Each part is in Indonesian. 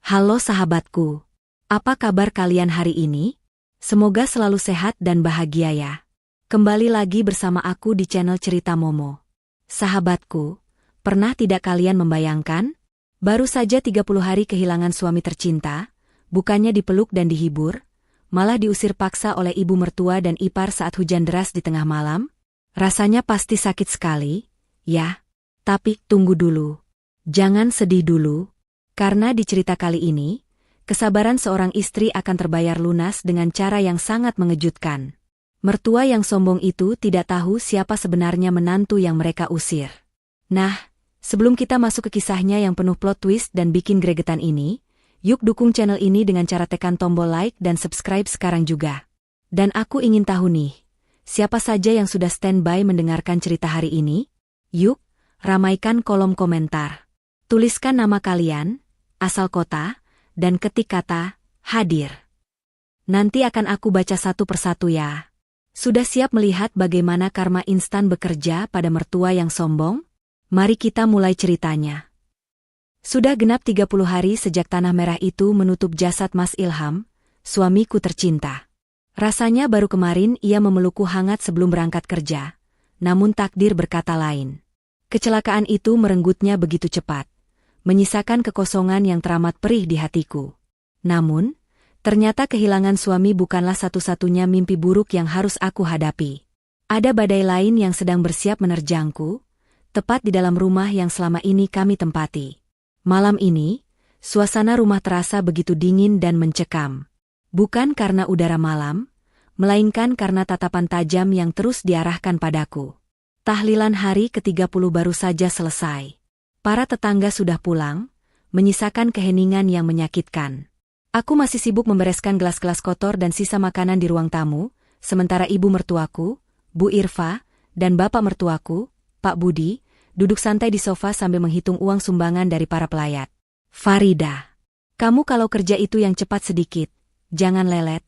Halo sahabatku, apa kabar kalian hari ini? Semoga selalu sehat dan bahagia ya. Kembali lagi bersama aku di channel Cerita Momo. Sahabatku, pernah tidak kalian membayangkan? Baru saja 30 hari kehilangan suami tercinta, bukannya dipeluk dan dihibur, malah diusir paksa oleh ibu mertua dan ipar saat hujan deras di tengah malam? Rasanya pasti sakit sekali, ya. Tapi tunggu dulu. Jangan sedih dulu. Karena di cerita kali ini, kesabaran seorang istri akan terbayar lunas dengan cara yang sangat mengejutkan. Mertua yang sombong itu tidak tahu siapa sebenarnya menantu yang mereka usir. Nah, sebelum kita masuk ke kisahnya yang penuh plot twist dan bikin gregetan ini, yuk dukung channel ini dengan cara tekan tombol like dan subscribe sekarang juga. Dan aku ingin tahu nih, siapa saja yang sudah standby mendengarkan cerita hari ini? Yuk, ramaikan kolom komentar. Tuliskan nama kalian, asal kota, dan ketik kata, hadir. Nanti akan aku baca satu persatu ya. Sudah siap melihat bagaimana karma instan bekerja pada mertua yang sombong? Mari kita mulai ceritanya. Sudah genap 30 hari sejak tanah merah itu menutup jasad Mas Ilham, suamiku tercinta. Rasanya baru kemarin ia memelukku hangat sebelum berangkat kerja, namun takdir berkata lain. Kecelakaan itu merenggutnya begitu cepat, menyisakan kekosongan yang teramat perih di hatiku. Namun, ternyata kehilangan suami bukanlah satu-satunya mimpi buruk yang harus aku hadapi. Ada badai lain yang sedang bersiap menerjangku, tepat di dalam rumah yang selama ini kami tempati. Malam ini, suasana rumah terasa begitu dingin dan mencekam. Bukan karena udara malam, melainkan karena tatapan tajam yang terus diarahkan padaku. Tahlilan hari ke-30 baru saja selesai. Para tetangga sudah pulang, menyisakan keheningan yang menyakitkan. Aku masih sibuk membereskan gelas-gelas kotor dan sisa makanan di ruang tamu, sementara ibu mertuaku, Bu Irfa, dan bapak mertuaku, Pak Budi, duduk santai di sofa sambil menghitung uang sumbangan dari para pelayat. Farida, kamu kalau kerja itu yang cepat sedikit, jangan lelet.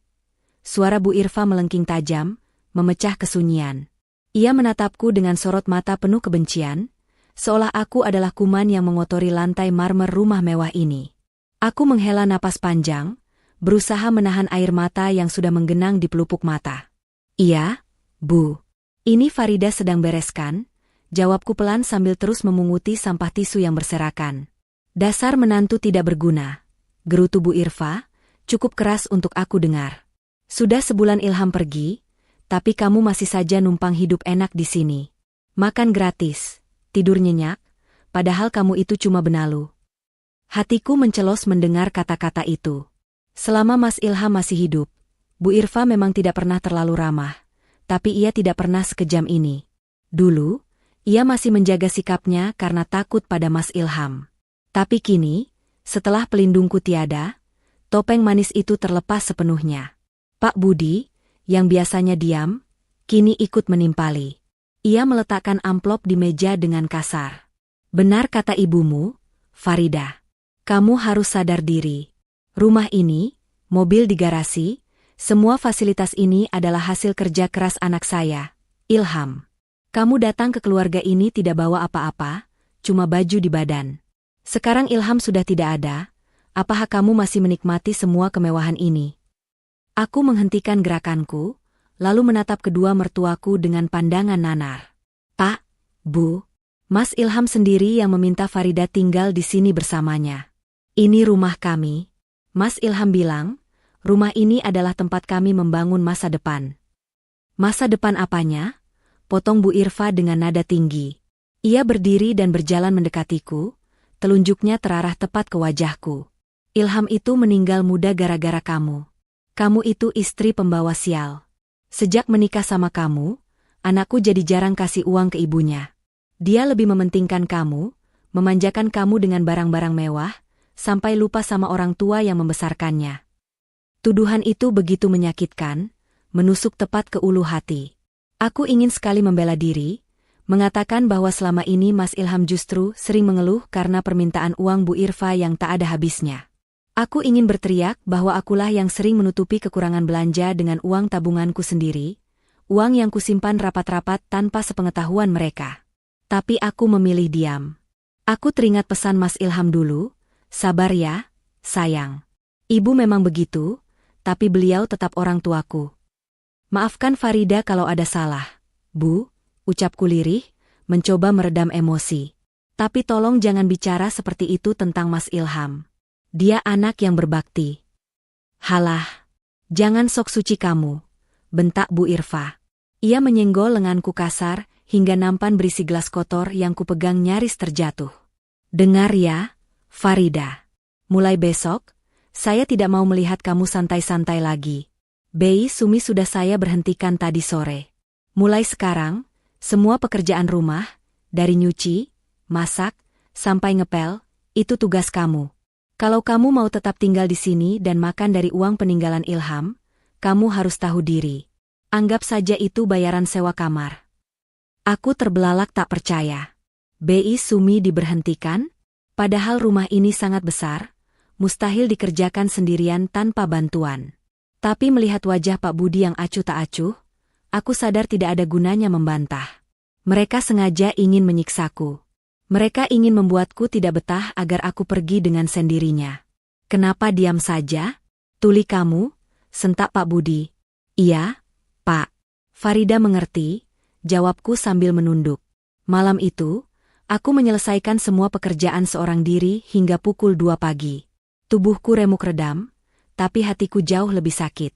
Suara Bu Irfa melengking tajam, memecah kesunyian. Ia menatapku dengan sorot mata penuh kebencian, seolah aku adalah kuman yang mengotori lantai marmer rumah mewah ini. Aku menghela napas panjang, berusaha menahan air mata yang sudah menggenang di pelupuk mata. Iya, Bu. Ini Farida sedang bereskan, jawabku pelan sambil terus memunguti sampah tisu yang berserakan. Dasar menantu tidak berguna, gerutu Bu Irfa, cukup keras untuk aku dengar. Sudah sebulan Ilham pergi, tapi kamu masih saja numpang hidup enak di sini. Makan gratis, tidur nyenyak, padahal kamu itu cuma benalu. Hatiku mencelos mendengar kata-kata itu. Selama Mas Ilham masih hidup, Bu Irfa memang tidak pernah terlalu ramah, tapi ia tidak pernah sekejam ini. Dulu, ia masih menjaga sikapnya karena takut pada Mas Ilham. Tapi kini, setelah pelindungku tiada, topeng manis itu terlepas sepenuhnya. Pak Budi, yang biasanya diam, kini ikut menimpali. Ia meletakkan amplop di meja dengan kasar. Benar kata ibumu, Farida. Kamu harus sadar diri. Rumah ini, mobil di garasi, semua fasilitas ini adalah hasil kerja keras anak saya, Ilham. Kamu datang ke keluarga ini tidak bawa apa-apa, cuma baju di badan. Sekarang Ilham sudah tidak ada, apakah kamu masih menikmati semua kemewahan ini? Aku menghentikan gerakanku, lalu menatap kedua mertuaku dengan pandangan nanar. Pak, Bu, Mas Ilham sendiri yang meminta Farida tinggal di sini bersamanya. Ini rumah kami. Mas Ilham bilang, rumah ini adalah tempat kami membangun masa depan. Masa depan apanya? Potong Bu Irfa dengan nada tinggi. Ia berdiri dan berjalan mendekatiku, telunjuknya terarah tepat ke wajahku. Ilham itu meninggal muda gara-gara kamu. Kamu itu istri pembawa sial. Sejak menikah sama kamu, anakku jadi jarang kasih uang ke ibunya. Dia lebih mementingkan kamu, memanjakan kamu dengan barang-barang mewah, sampai lupa sama orang tua yang membesarkannya. Tuduhan itu begitu menyakitkan, menusuk tepat ke ulu hati. Aku ingin sekali membela diri, mengatakan bahwa selama ini Mas Ilham justru sering mengeluh karena permintaan uang Bu Irfa yang tak ada habisnya. Aku ingin berteriak bahwa akulah yang sering menutupi kekurangan belanja dengan uang tabunganku sendiri, uang yang kusimpan rapat-rapat tanpa sepengetahuan mereka. Tapi aku memilih diam. Aku teringat pesan Mas Ilham dulu, sabar ya, sayang. Ibu memang begitu, tapi beliau tetap orang tuaku. Maafkan Farida kalau ada salah, Bu, ucapku lirih, mencoba meredam emosi. Tapi tolong jangan bicara seperti itu tentang Mas Ilham. Dia anak yang berbakti. Halah, jangan sok suci kamu, bentak Bu Irfa. Ia menyenggol lenganku kasar, hingga nampan berisi gelas kotor yang kupegang nyaris terjatuh. Dengar ya, Farida. Mulai besok, saya tidak mau melihat kamu santai-santai lagi. Bei Sumi sudah saya berhentikan tadi sore. Mulai sekarang, semua pekerjaan rumah, dari nyuci, masak, sampai ngepel, itu tugas kamu. Kalau kamu mau tetap tinggal di sini dan makan dari uang peninggalan Ilham, kamu harus tahu diri. Anggap saja itu bayaran sewa kamar. Aku terbelalak tak percaya. Bei Sumi diberhentikan? Padahal rumah ini sangat besar, mustahil dikerjakan sendirian tanpa bantuan. Tapi melihat wajah Pak Budi yang acuh tak acuh, aku sadar tidak ada gunanya membantah. Mereka sengaja ingin menyiksaku. Mereka ingin membuatku tidak betah agar aku pergi dengan sendirinya. Kenapa diam saja? Tuli kamu? Sentak Pak Budi. Iya, Pak. Farida mengerti, jawabku sambil menunduk. Malam itu, aku menyelesaikan semua pekerjaan seorang diri hingga pukul 2 pagi. Tubuhku remuk redam, tapi hatiku jauh lebih sakit.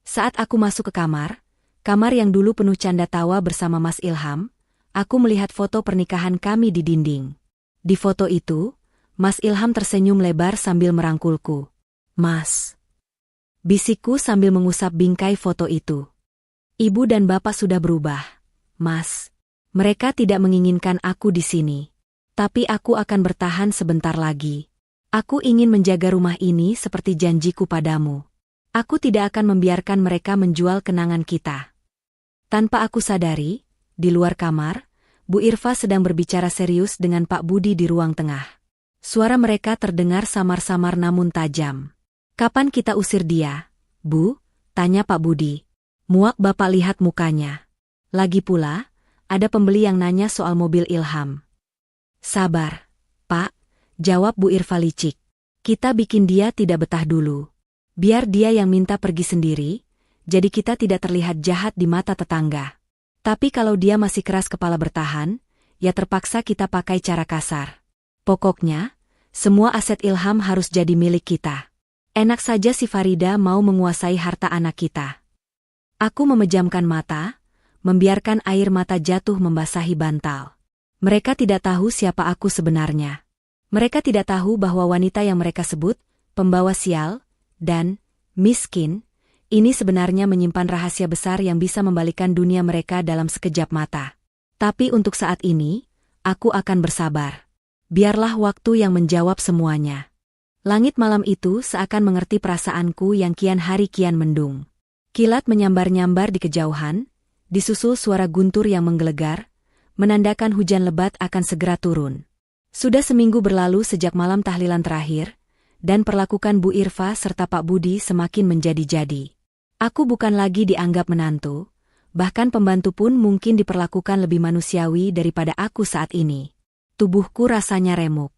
Saat aku masuk ke kamar yang dulu penuh canda tawa bersama Mas Ilham, aku melihat foto pernikahan kami di dinding. Di foto itu, Mas Ilham tersenyum lebar sambil merangkulku. Mas. Bisikku sambil mengusap bingkai foto itu. Ibu dan bapak sudah berubah, Mas. Mereka tidak menginginkan aku di sini. Tapi aku akan bertahan sebentar lagi. Aku ingin menjaga rumah ini seperti janjiku padamu. Aku tidak akan membiarkan mereka menjual kenangan kita. Tanpa aku sadari, di luar kamar, Bu Irfa sedang berbicara serius dengan Pak Budi di ruang tengah. Suara mereka terdengar samar-samar namun tajam. Kapan kita usir dia, Bu? Tanya Pak Budi. Muak bapak lihat mukanya. Lagi pula, ada pembeli yang nanya soal mobil Ilham. Sabar, Pak, jawab Bu Irfa licik. Kita bikin dia tidak betah dulu. Biar dia yang minta pergi sendiri, jadi kita tidak terlihat jahat di mata tetangga. Tapi kalau dia masih keras kepala bertahan, ya terpaksa kita pakai cara kasar. Pokoknya, semua aset Ilham harus jadi milik kita. Enak saja si Farida mau menguasai harta anak kita. Aku memejamkan mata, membiarkan air mata jatuh membasahi bantal. Mereka tidak tahu siapa aku sebenarnya. Mereka tidak tahu bahwa wanita yang mereka sebut, pembawa sial, dan miskin, ini sebenarnya menyimpan rahasia besar yang bisa membalikkan dunia mereka dalam sekejap mata. Tapi untuk saat ini, aku akan bersabar. Biarlah waktu yang menjawab semuanya. Langit malam itu seakan mengerti perasaanku yang kian hari kian mendung. Kilat menyambar-nyambar di kejauhan, disusul suara guntur yang menggelegar, menandakan hujan lebat akan segera turun. Sudah seminggu berlalu sejak malam tahlilan terakhir, dan perlakukan Bu Irfa serta Pak Budi semakin menjadi-jadi. Aku bukan lagi dianggap menantu, bahkan pembantu pun mungkin diperlakukan lebih manusiawi daripada aku saat ini. Tubuhku rasanya remuk.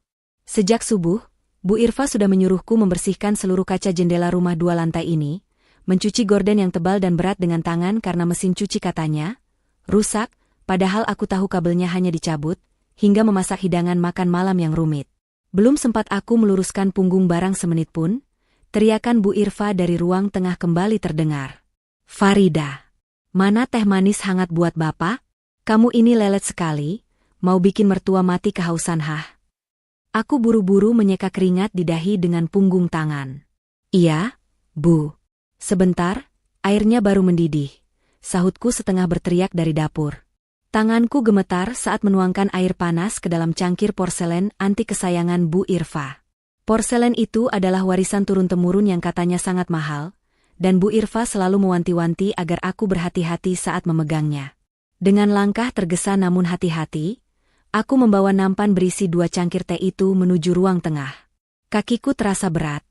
Sejak subuh, Bu Irfa sudah menyuruhku membersihkan seluruh kaca jendela rumah 2 lantai ini, mencuci gorden yang tebal dan berat dengan tangan karena mesin cuci katanya rusak, padahal aku tahu kabelnya hanya dicabut, hingga memasak hidangan makan malam yang rumit. Belum sempat aku meluruskan punggung barang semenit pun, teriakan Bu Irfa dari ruang tengah kembali terdengar. Farida, mana teh manis hangat buat bapak? Kamu ini lelet sekali, mau bikin mertua mati kehausan hah? Aku buru-buru menyeka keringat di dahi dengan punggung tangan. Iya, Bu. Sebentar, airnya baru mendidih, sahutku setengah berteriak dari dapur. Tanganku gemetar saat menuangkan air panas ke dalam cangkir porselen antik kesayangan Bu Irfa. Porselen itu adalah warisan turun-temurun yang katanya sangat mahal, dan Bu Irfa selalu mewanti-wanti agar aku berhati-hati saat memegangnya. Dengan langkah tergesa namun hati-hati, aku membawa nampan berisi 2 cangkir teh itu menuju ruang tengah. Kakiku terasa berat.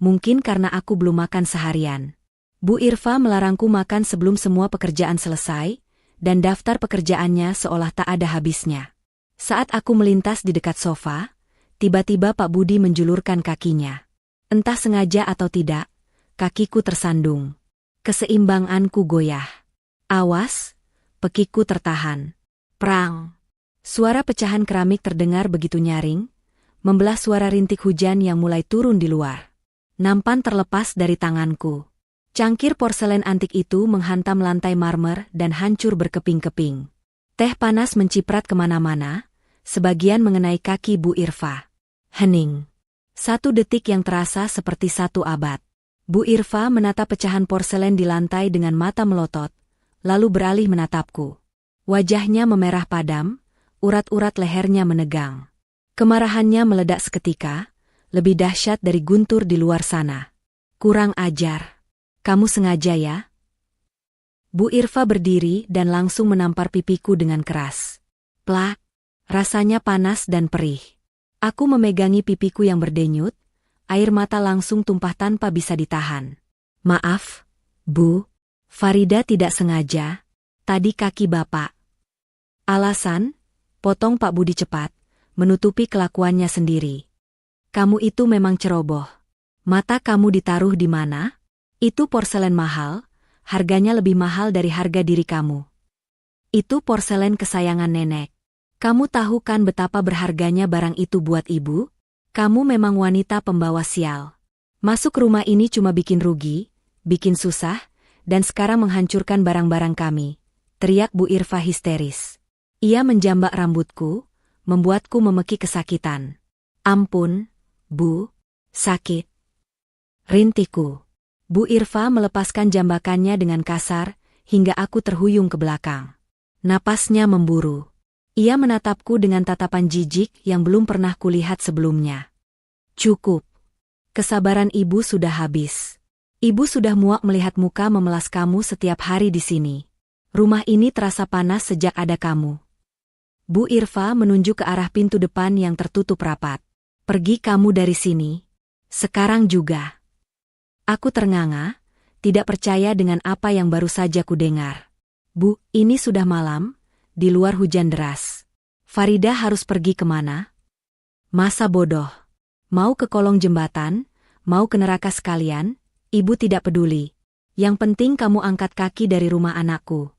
Mungkin karena aku belum makan seharian. Bu Irfa melarangku makan sebelum semua pekerjaan selesai, dan daftar pekerjaannya seolah tak ada habisnya. Saat aku melintas di dekat sofa, tiba-tiba Pak Budi menjulurkan kakinya. Entah sengaja atau tidak, kakiku tersandung. Keseimbanganku goyah. Awas, pekiku tertahan. Prang. Suara pecahan keramik terdengar begitu nyaring, membelah suara rintik hujan yang mulai turun di luar. Nampan terlepas dari tanganku. Cangkir porselen antik itu menghantam lantai marmer dan hancur berkeping-keping. Teh panas menciprat kemana-mana, sebagian mengenai kaki Bu Irfa. Hening. 1 detik yang terasa seperti 1 abad. Bu Irfa menatap pecahan porselen di lantai dengan mata melotot, lalu beralih menatapku. Wajahnya memerah padam, urat-urat lehernya menegang. Kemarahannya meledak seketika, lebih dahsyat dari guntur di luar sana. Kurang ajar. Kamu sengaja ya? Bu Irfa berdiri dan langsung menampar pipiku dengan keras. Plak. Rasanya panas dan perih. Aku memegangi pipiku yang berdenyut, air mata langsung tumpah tanpa bisa ditahan. Maaf, Bu. Farida tidak sengaja. Tadi kaki Bapak. Alasan? Potong Pak Budi cepat, menutupi kelakuannya sendiri. Kamu itu memang ceroboh. Mata kamu ditaruh di mana? Itu porselen mahal, harganya lebih mahal dari harga diri kamu. Itu porselen kesayangan nenek. Kamu tahu kan betapa berharganya barang itu buat ibu? Kamu memang wanita pembawa sial. Masuk rumah ini cuma bikin rugi, bikin susah, dan sekarang menghancurkan barang-barang kami, teriak Bu Irfa histeris. Ia menjambak rambutku, membuatku memeki kesakitan. Ampun, Bu, sakit. Rintiku. Bu Irfa melepaskan jambakannya dengan kasar, hingga aku terhuyung ke belakang. Napasnya memburu. Ia menatapku dengan tatapan jijik yang belum pernah kulihat sebelumnya. Cukup. Kesabaran ibu sudah habis. Ibu sudah muak melihat muka memelas kamu setiap hari di sini. Rumah ini terasa panas sejak ada kamu. Bu Irfa menunjuk ke arah pintu depan yang tertutup rapat. Pergi kamu dari sini. Sekarang juga. Aku ternganga, tidak percaya dengan apa yang baru saja kudengar. Bu, ini sudah malam, di luar hujan deras. Farida harus pergi kemana? Masa bodoh. Mau ke kolong jembatan, mau ke neraka sekalian, ibu tidak peduli. Yang penting kamu angkat kaki dari rumah anakku.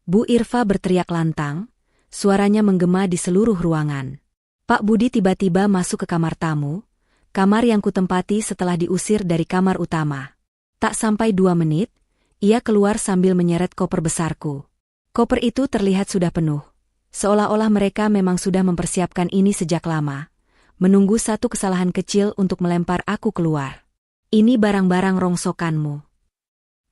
Bu Irfa berteriak lantang, suaranya menggema di seluruh ruangan. Pak Budi tiba-tiba masuk ke kamar tamu, kamar yang kutempati setelah diusir dari kamar utama. Tak sampai 2 menit, ia keluar sambil menyeret koper besarku. Koper itu terlihat sudah penuh. Seolah-olah mereka memang sudah mempersiapkan ini sejak lama, menunggu satu kesalahan kecil untuk melempar aku keluar. Ini barang-barang rongsokanmu.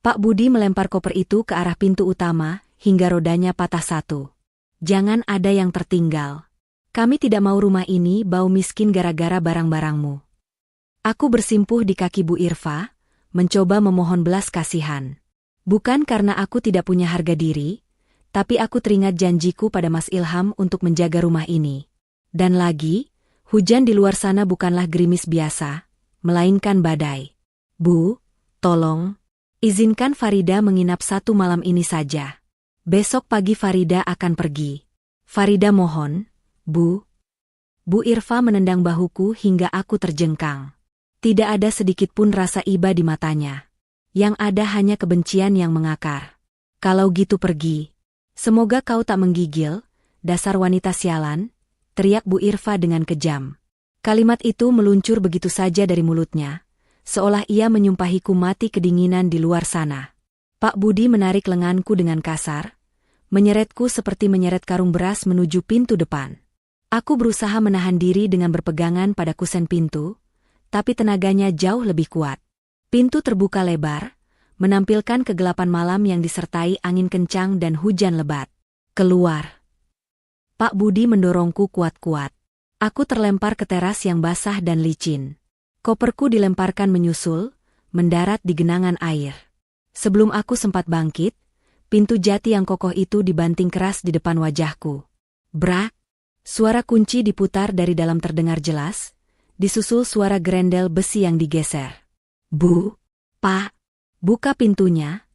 Pak Budi melempar koper itu ke arah pintu utama, hingga rodanya patah 1. Jangan ada yang tertinggal. Kami tidak mau rumah ini bau miskin gara-gara barang-barangmu. Aku bersimpuh di kaki Bu Irfa, mencoba memohon belas kasihan. Bukan karena aku tidak punya harga diri, tapi aku teringat janjiku pada Mas Ilham untuk menjaga rumah ini. Dan lagi, hujan di luar sana bukanlah gerimis biasa, melainkan badai. Bu, tolong, izinkan Farida menginap 1 malam ini saja. Besok pagi Farida akan pergi. Farida mohon, Bu. Bu Irfa menendang bahuku hingga aku terjengkang. Tidak ada sedikit pun rasa iba di matanya. Yang ada hanya kebencian yang mengakar. Kalau gitu pergi. Semoga kau tak menggigil, dasar wanita sialan, teriak Bu Irfa dengan kejam. Kalimat itu meluncur begitu saja dari mulutnya, seolah ia menyumpahiku mati kedinginan di luar sana. Pak Budi menarik lenganku dengan kasar, menyeretku seperti menyeret karung beras menuju pintu depan. Aku berusaha menahan diri dengan berpegangan pada kusen pintu, tapi tenaganya jauh lebih kuat. Pintu terbuka lebar, menampilkan kegelapan malam yang disertai angin kencang dan hujan lebat. Keluar. Pak Budi mendorongku kuat-kuat. Aku terlempar ke teras yang basah dan licin. Koperku dilemparkan menyusul, mendarat di genangan air. Sebelum aku sempat bangkit, pintu jati yang kokoh itu dibanting keras di depan wajahku. Brak! Suara kunci diputar dari dalam terdengar jelas, disusul suara grendel besi yang digeser. Bu, Pak, buka pintunya,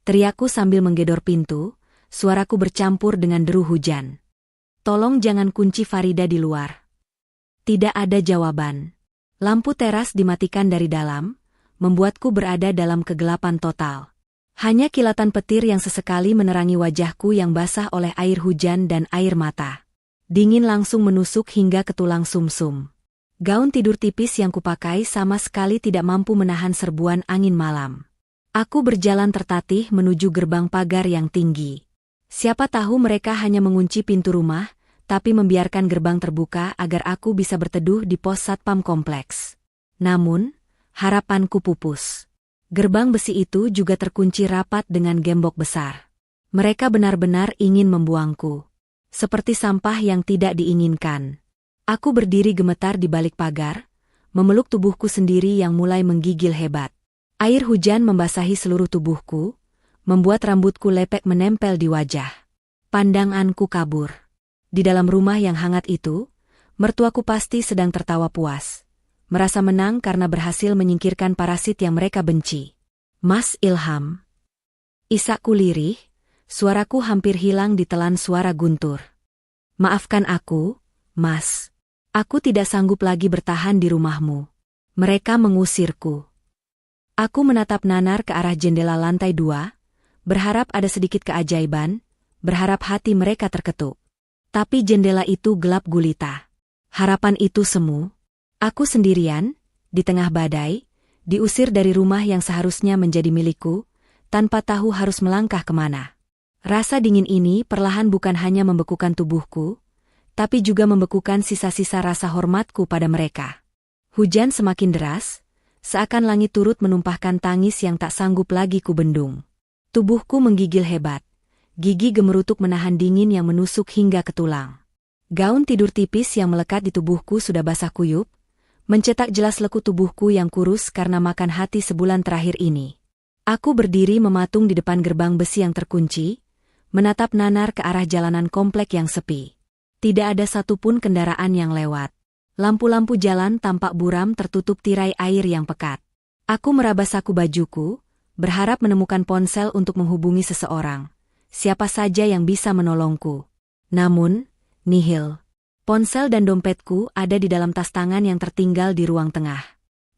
teriakku sambil menggedor pintu, suaraku bercampur dengan deru hujan. Tolong jangan kunci Farida di luar. Tidak ada jawaban. Lampu teras dimatikan dari dalam, membuatku berada dalam kegelapan total. Hanya kilatan petir yang sesekali menerangi wajahku yang basah oleh air hujan dan air mata. Dingin langsung menusuk hingga ke tulang sumsum. Gaun tidur tipis yang kupakai sama sekali tidak mampu menahan serbuan angin malam. Aku berjalan tertatih menuju gerbang pagar yang tinggi. Siapa tahu mereka hanya mengunci pintu rumah, tapi membiarkan gerbang terbuka agar aku bisa berteduh di pos satpam kompleks. Namun, harapanku pupus. Gerbang besi itu juga terkunci rapat dengan gembok besar. Mereka benar-benar ingin membuangku. Seperti sampah yang tidak diinginkan. Aku berdiri gemetar di balik pagar, memeluk tubuhku sendiri yang mulai menggigil hebat. Air hujan membasahi seluruh tubuhku, membuat rambutku lepek menempel di wajah. Pandanganku kabur. Di dalam rumah yang hangat itu, mertuaku pasti sedang tertawa puas. Merasa menang karena berhasil menyingkirkan parasit yang mereka benci. Mas Ilham. Isakku lirih, suaraku hampir hilang ditelan suara guntur. Maafkan aku, Mas. Aku tidak sanggup lagi bertahan di rumahmu. Mereka mengusirku. Aku menatap nanar ke arah jendela lantai 2, berharap ada sedikit keajaiban, berharap hati mereka terketuk. Tapi jendela itu gelap gulita. Harapan itu semu. Aku sendirian, di tengah badai, diusir dari rumah yang seharusnya menjadi milikku, tanpa tahu harus melangkah kemana. Rasa dingin ini perlahan bukan hanya membekukan tubuhku, tapi juga membekukan sisa-sisa rasa hormatku pada mereka. Hujan semakin deras, seakan langit turut menumpahkan tangis yang tak sanggup lagi kubendung. Tubuhku menggigil hebat, gigi gemerutuk menahan dingin yang menusuk hingga ke tulang. Gaun tidur tipis yang melekat di tubuhku sudah basah kuyup, mencetak jelas lekuk tubuhku yang kurus karena makan hati sebulan terakhir ini. Aku berdiri mematung di depan gerbang besi yang terkunci, menatap nanar ke arah jalanan komplek yang sepi. Tidak ada satupun kendaraan yang lewat. Lampu-lampu jalan tampak buram tertutup tirai air yang pekat. Aku meraba saku bajuku, berharap menemukan ponsel untuk menghubungi seseorang. Siapa saja yang bisa menolongku. Namun, nihil. Ponsel dan dompetku ada di dalam tas tangan yang tertinggal di ruang tengah.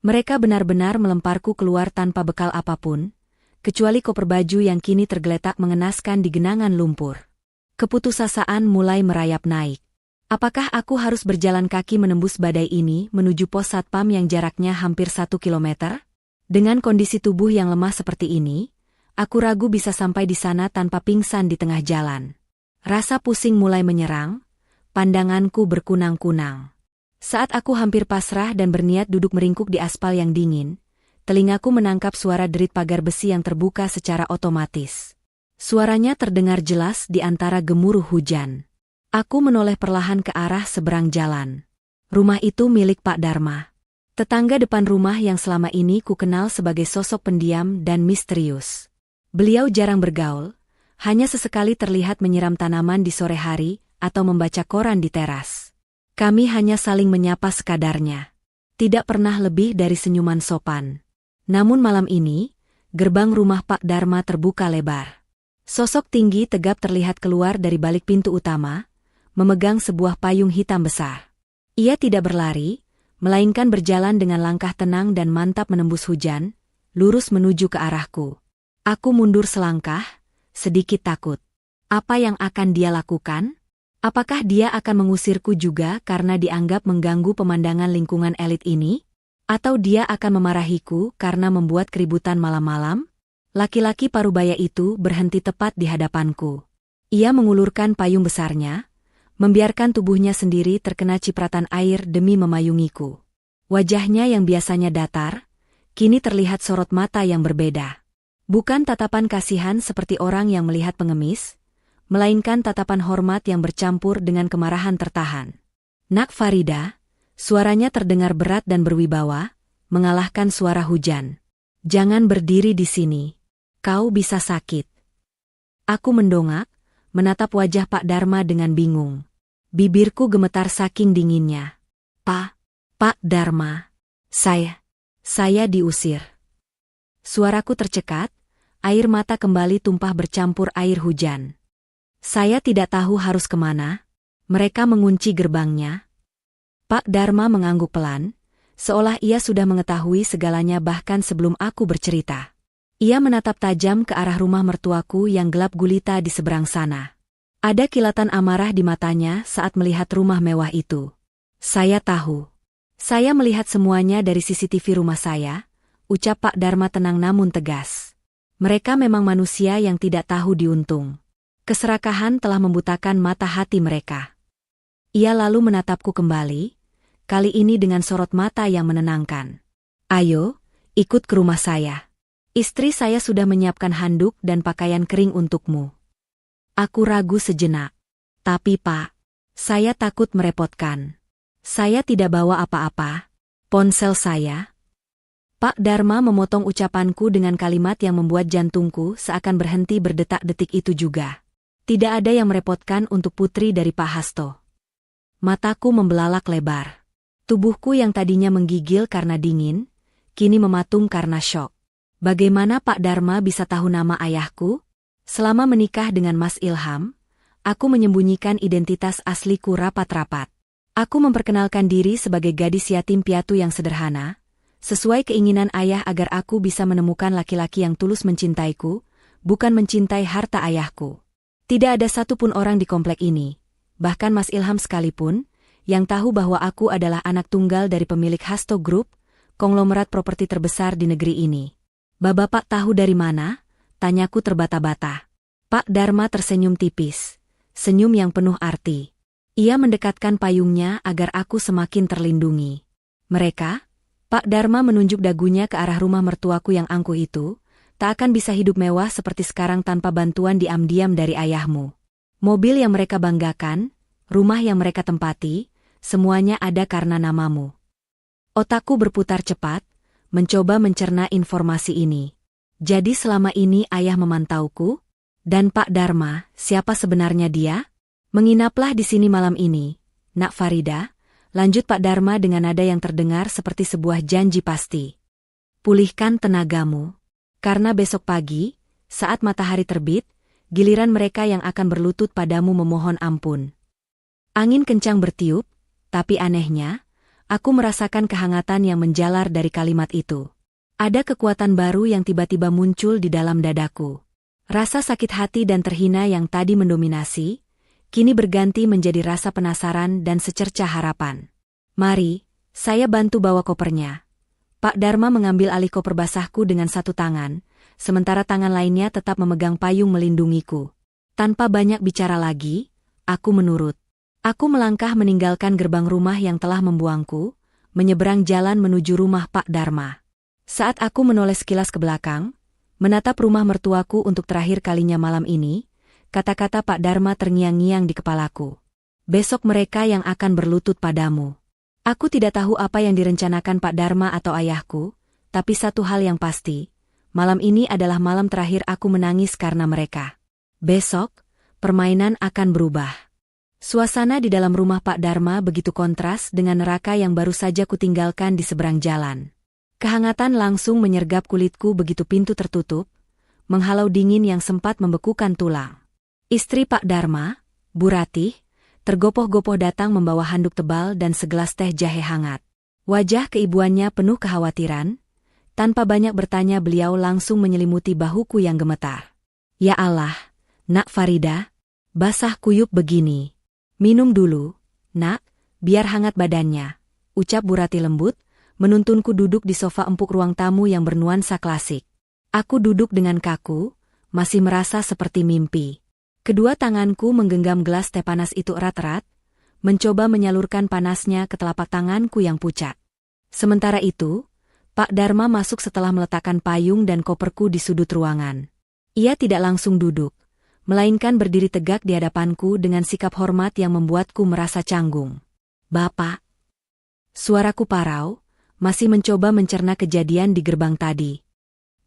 Mereka benar-benar melemparku keluar tanpa bekal apapun, kecuali koper baju yang kini tergeletak mengenaskan di genangan lumpur. Keputusasaan mulai merayap naik. Apakah aku harus berjalan kaki menembus badai ini menuju pos satpam yang jaraknya hampir 1 kilometer? Dengan kondisi tubuh yang lemah seperti ini, aku ragu bisa sampai di sana tanpa pingsan di tengah jalan. Rasa pusing mulai menyerang, pandanganku berkunang-kunang. Saat aku hampir pasrah dan berniat duduk meringkuk di aspal yang dingin, telingaku menangkap suara derit pagar besi yang terbuka secara otomatis. Suaranya terdengar jelas di antara gemuruh hujan. Aku menoleh perlahan ke arah seberang jalan. Rumah itu milik Pak Dharma. Tetangga depan rumah yang selama ini ku kenal sebagai sosok pendiam dan misterius. Beliau jarang bergaul, hanya sesekali terlihat menyiram tanaman di sore hari, atau membaca koran di teras. Kami hanya saling menyapa sekadarnya. Tidak pernah lebih dari senyuman sopan. Namun malam ini, gerbang rumah Pak Dharma terbuka lebar. Sosok tinggi tegap terlihat keluar dari balik pintu utama, memegang sebuah payung hitam besar. Ia tidak berlari, melainkan berjalan dengan langkah tenang dan mantap menembus hujan, lurus menuju ke arahku. Aku mundur selangkah, sedikit takut. Apa yang akan dia lakukan? Apakah dia akan mengusirku juga karena dianggap mengganggu pemandangan lingkungan elit ini? Atau dia akan memarahiku karena membuat keributan malam-malam? Laki-laki parubaya itu berhenti tepat di hadapanku. Ia mengulurkan payung besarnya, membiarkan tubuhnya sendiri terkena cipratan air demi memayungiku. Wajahnya yang biasanya datar, kini terlihat sorot mata yang berbeda. Bukan tatapan kasihan seperti orang yang melihat pengemis, melainkan tatapan hormat yang bercampur dengan kemarahan tertahan. Nak Farida, suaranya terdengar berat dan berwibawa, mengalahkan suara hujan. Jangan berdiri di sini. Kau bisa sakit. Aku mendongak, menatap wajah Pak Dharma dengan bingung. Bibirku gemetar saking dinginnya. Pak Dharma. Saya diusir. Suaraku tercekat, air mata kembali tumpah bercampur air hujan. Saya tidak tahu harus kemana. Mereka mengunci gerbangnya. Pak Dharma mengangguk pelan, Seolah ia sudah mengetahui segalanya bahkan sebelum aku bercerita. Ia menatap tajam ke arah rumah mertuaku yang gelap gulita di seberang sana. Ada kilatan amarah di matanya saat melihat rumah mewah itu. Saya tahu. Saya melihat semuanya dari CCTV rumah saya, ucap Pak Dharma tenang namun tegas. Mereka memang manusia yang tidak tahu diuntung. Keserakahan telah membutakan mata hati mereka. Ia lalu menatapku kembali, kali ini dengan sorot mata yang menenangkan. Ayo, ikut ke rumah saya. Istri saya sudah menyiapkan handuk dan pakaian kering untukmu. Aku ragu sejenak. Tapi Pak, saya takut merepotkan. Saya tidak bawa apa-apa. Ponsel saya. Pak Dharma memotong ucapanku dengan kalimat yang membuat jantungku seakan berhenti berdetak-detik itu juga. Tidak ada yang merepotkan untuk putri dari Pak Hasto. Mataku membelalak lebar. Tubuhku yang tadinya menggigil karena dingin, kini mematung karena syok. Bagaimana Pak Dharma bisa tahu nama ayahku? Selama menikah dengan Mas Ilham, aku menyembunyikan identitas asliku rapat-rapat. Aku memperkenalkan diri sebagai gadis yatim piatu yang sederhana, sesuai keinginan ayah agar aku bisa menemukan laki-laki yang tulus mencintaiku, bukan mencintai harta ayahku. Tidak ada satupun orang di komplek ini, bahkan Mas Ilham sekalipun, yang tahu bahwa aku adalah anak tunggal dari pemilik Hasto Group, konglomerat properti terbesar di negeri ini. Bapak tahu dari mana? Tanyaku terbata-bata. Pak Dharma tersenyum tipis, senyum yang penuh arti. Ia mendekatkan payungnya agar aku semakin terlindungi. Mereka, Pak Dharma menunjuk dagunya ke arah rumah mertuaku yang angkuh itu, tak akan bisa hidup mewah seperti sekarang tanpa bantuan diam-diam dari ayahmu. Mobil yang mereka banggakan, rumah yang mereka tempati, semuanya ada karena namamu. Otakku berputar cepat, mencoba mencerna informasi ini. Jadi selama ini ayah memantauku? Dan Pak Dharma, siapa sebenarnya dia? Menginaplah di sini malam ini, Nak Farida, lanjut Pak Dharma dengan nada yang terdengar seperti sebuah janji pasti. Pulihkan tenagamu. Karena besok pagi, saat matahari terbit, giliran mereka yang akan berlutut padamu memohon ampun. Angin kencang bertiup, tapi anehnya, aku merasakan kehangatan yang menjalar dari kalimat itu. Ada kekuatan baru yang tiba-tiba muncul di dalam dadaku. Rasa sakit hati dan terhina yang tadi mendominasi, kini berganti menjadi rasa penasaran dan secercah harapan. Mari, saya bantu bawa kopernya. Pak Dharma mengambil alih koper basahku dengan satu tangan, sementara tangan lainnya tetap memegang payung melindungiku. Tanpa banyak bicara lagi, aku menurut. Aku melangkah meninggalkan gerbang rumah yang telah membuangku, menyeberang jalan menuju rumah Pak Dharma. Saat aku menoleh sekilas ke belakang, menatap rumah mertuaku untuk terakhir kalinya malam ini, kata-kata Pak Dharma terngiang-ngiang di kepalaku. Besok mereka yang akan berlutut padamu. Aku tidak tahu apa yang direncanakan Pak Dharma atau ayahku, tapi satu hal yang pasti, malam ini adalah malam terakhir aku menangis karena mereka. Besok, permainan akan berubah. Suasana di dalam rumah Pak Dharma begitu kontras dengan neraka yang baru saja kutinggalkan di seberang jalan. Kehangatan langsung menyergap kulitku begitu pintu tertutup, menghalau dingin yang sempat membekukan tulang. Istri Pak Dharma, Bu Ratih, tergopoh-gopoh datang membawa handuk tebal dan segelas teh jahe hangat. Wajah keibuannya penuh kekhawatiran. Tanpa banyak bertanya beliau langsung menyelimuti bahuku yang gemetar. Ya Allah, Nak Farida, basah kuyup begini. Minum dulu, Nak, biar hangat badannya, ucap Bu Ratih lembut, menuntunku duduk di sofa empuk ruang tamu yang bernuansa klasik. Aku duduk dengan kaku, masih merasa seperti mimpi. Kedua tanganku menggenggam gelas teh panas itu erat-erat, mencoba menyalurkan panasnya ke telapak tanganku yang pucat. Sementara itu, Pak Dharma masuk setelah meletakkan payung dan koperku di sudut ruangan. Ia tidak langsung duduk, melainkan berdiri tegak di hadapanku dengan sikap hormat yang membuatku merasa canggung. Bapak. Suaraku parau, masih mencoba mencerna kejadian di gerbang tadi.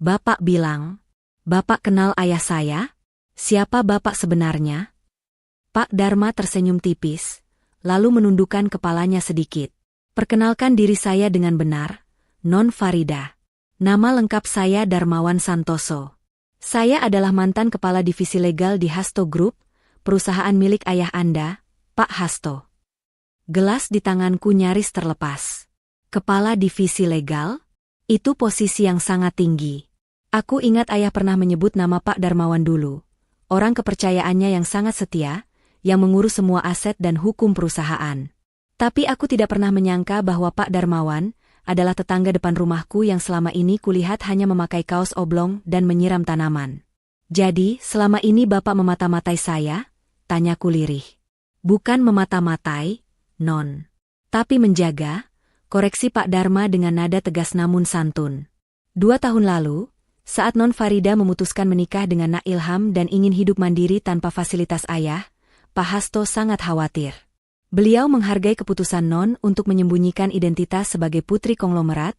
Bapak bilang, Bapak kenal ayah saya? Siapa Bapak sebenarnya? Pak Dharma tersenyum tipis, lalu menundukkan kepalanya sedikit. Perkenalkan diri saya dengan benar, Non Farida. Nama lengkap saya Darmawan Santoso. Saya adalah mantan kepala divisi legal di Hasto Group, perusahaan milik ayah Anda, Pak Hasto. Gelas di tanganku nyaris terlepas. Kepala Divisi Legal? Itu posisi yang sangat tinggi. Aku ingat ayah pernah menyebut nama Pak Darmawan dulu. Orang kepercayaannya yang sangat setia, yang mengurus semua aset dan hukum perusahaan. Tapi aku tidak pernah menyangka bahwa Pak Darmawan adalah tetangga depan rumahku yang selama ini kulihat hanya memakai kaos oblong dan menyiram tanaman. Jadi, selama ini Bapak memata-matai saya? Tanyaku lirih. Bukan memata-matai, Non. Tapi menjaga, koreksi Pak Darma dengan nada tegas namun santun. 2 tahun lalu, saat Non Farida memutuskan menikah dengan Nak Ilham dan ingin hidup mandiri tanpa fasilitas ayah, Pak Hasto sangat khawatir. Beliau menghargai keputusan Non untuk menyembunyikan identitas sebagai putri konglomerat,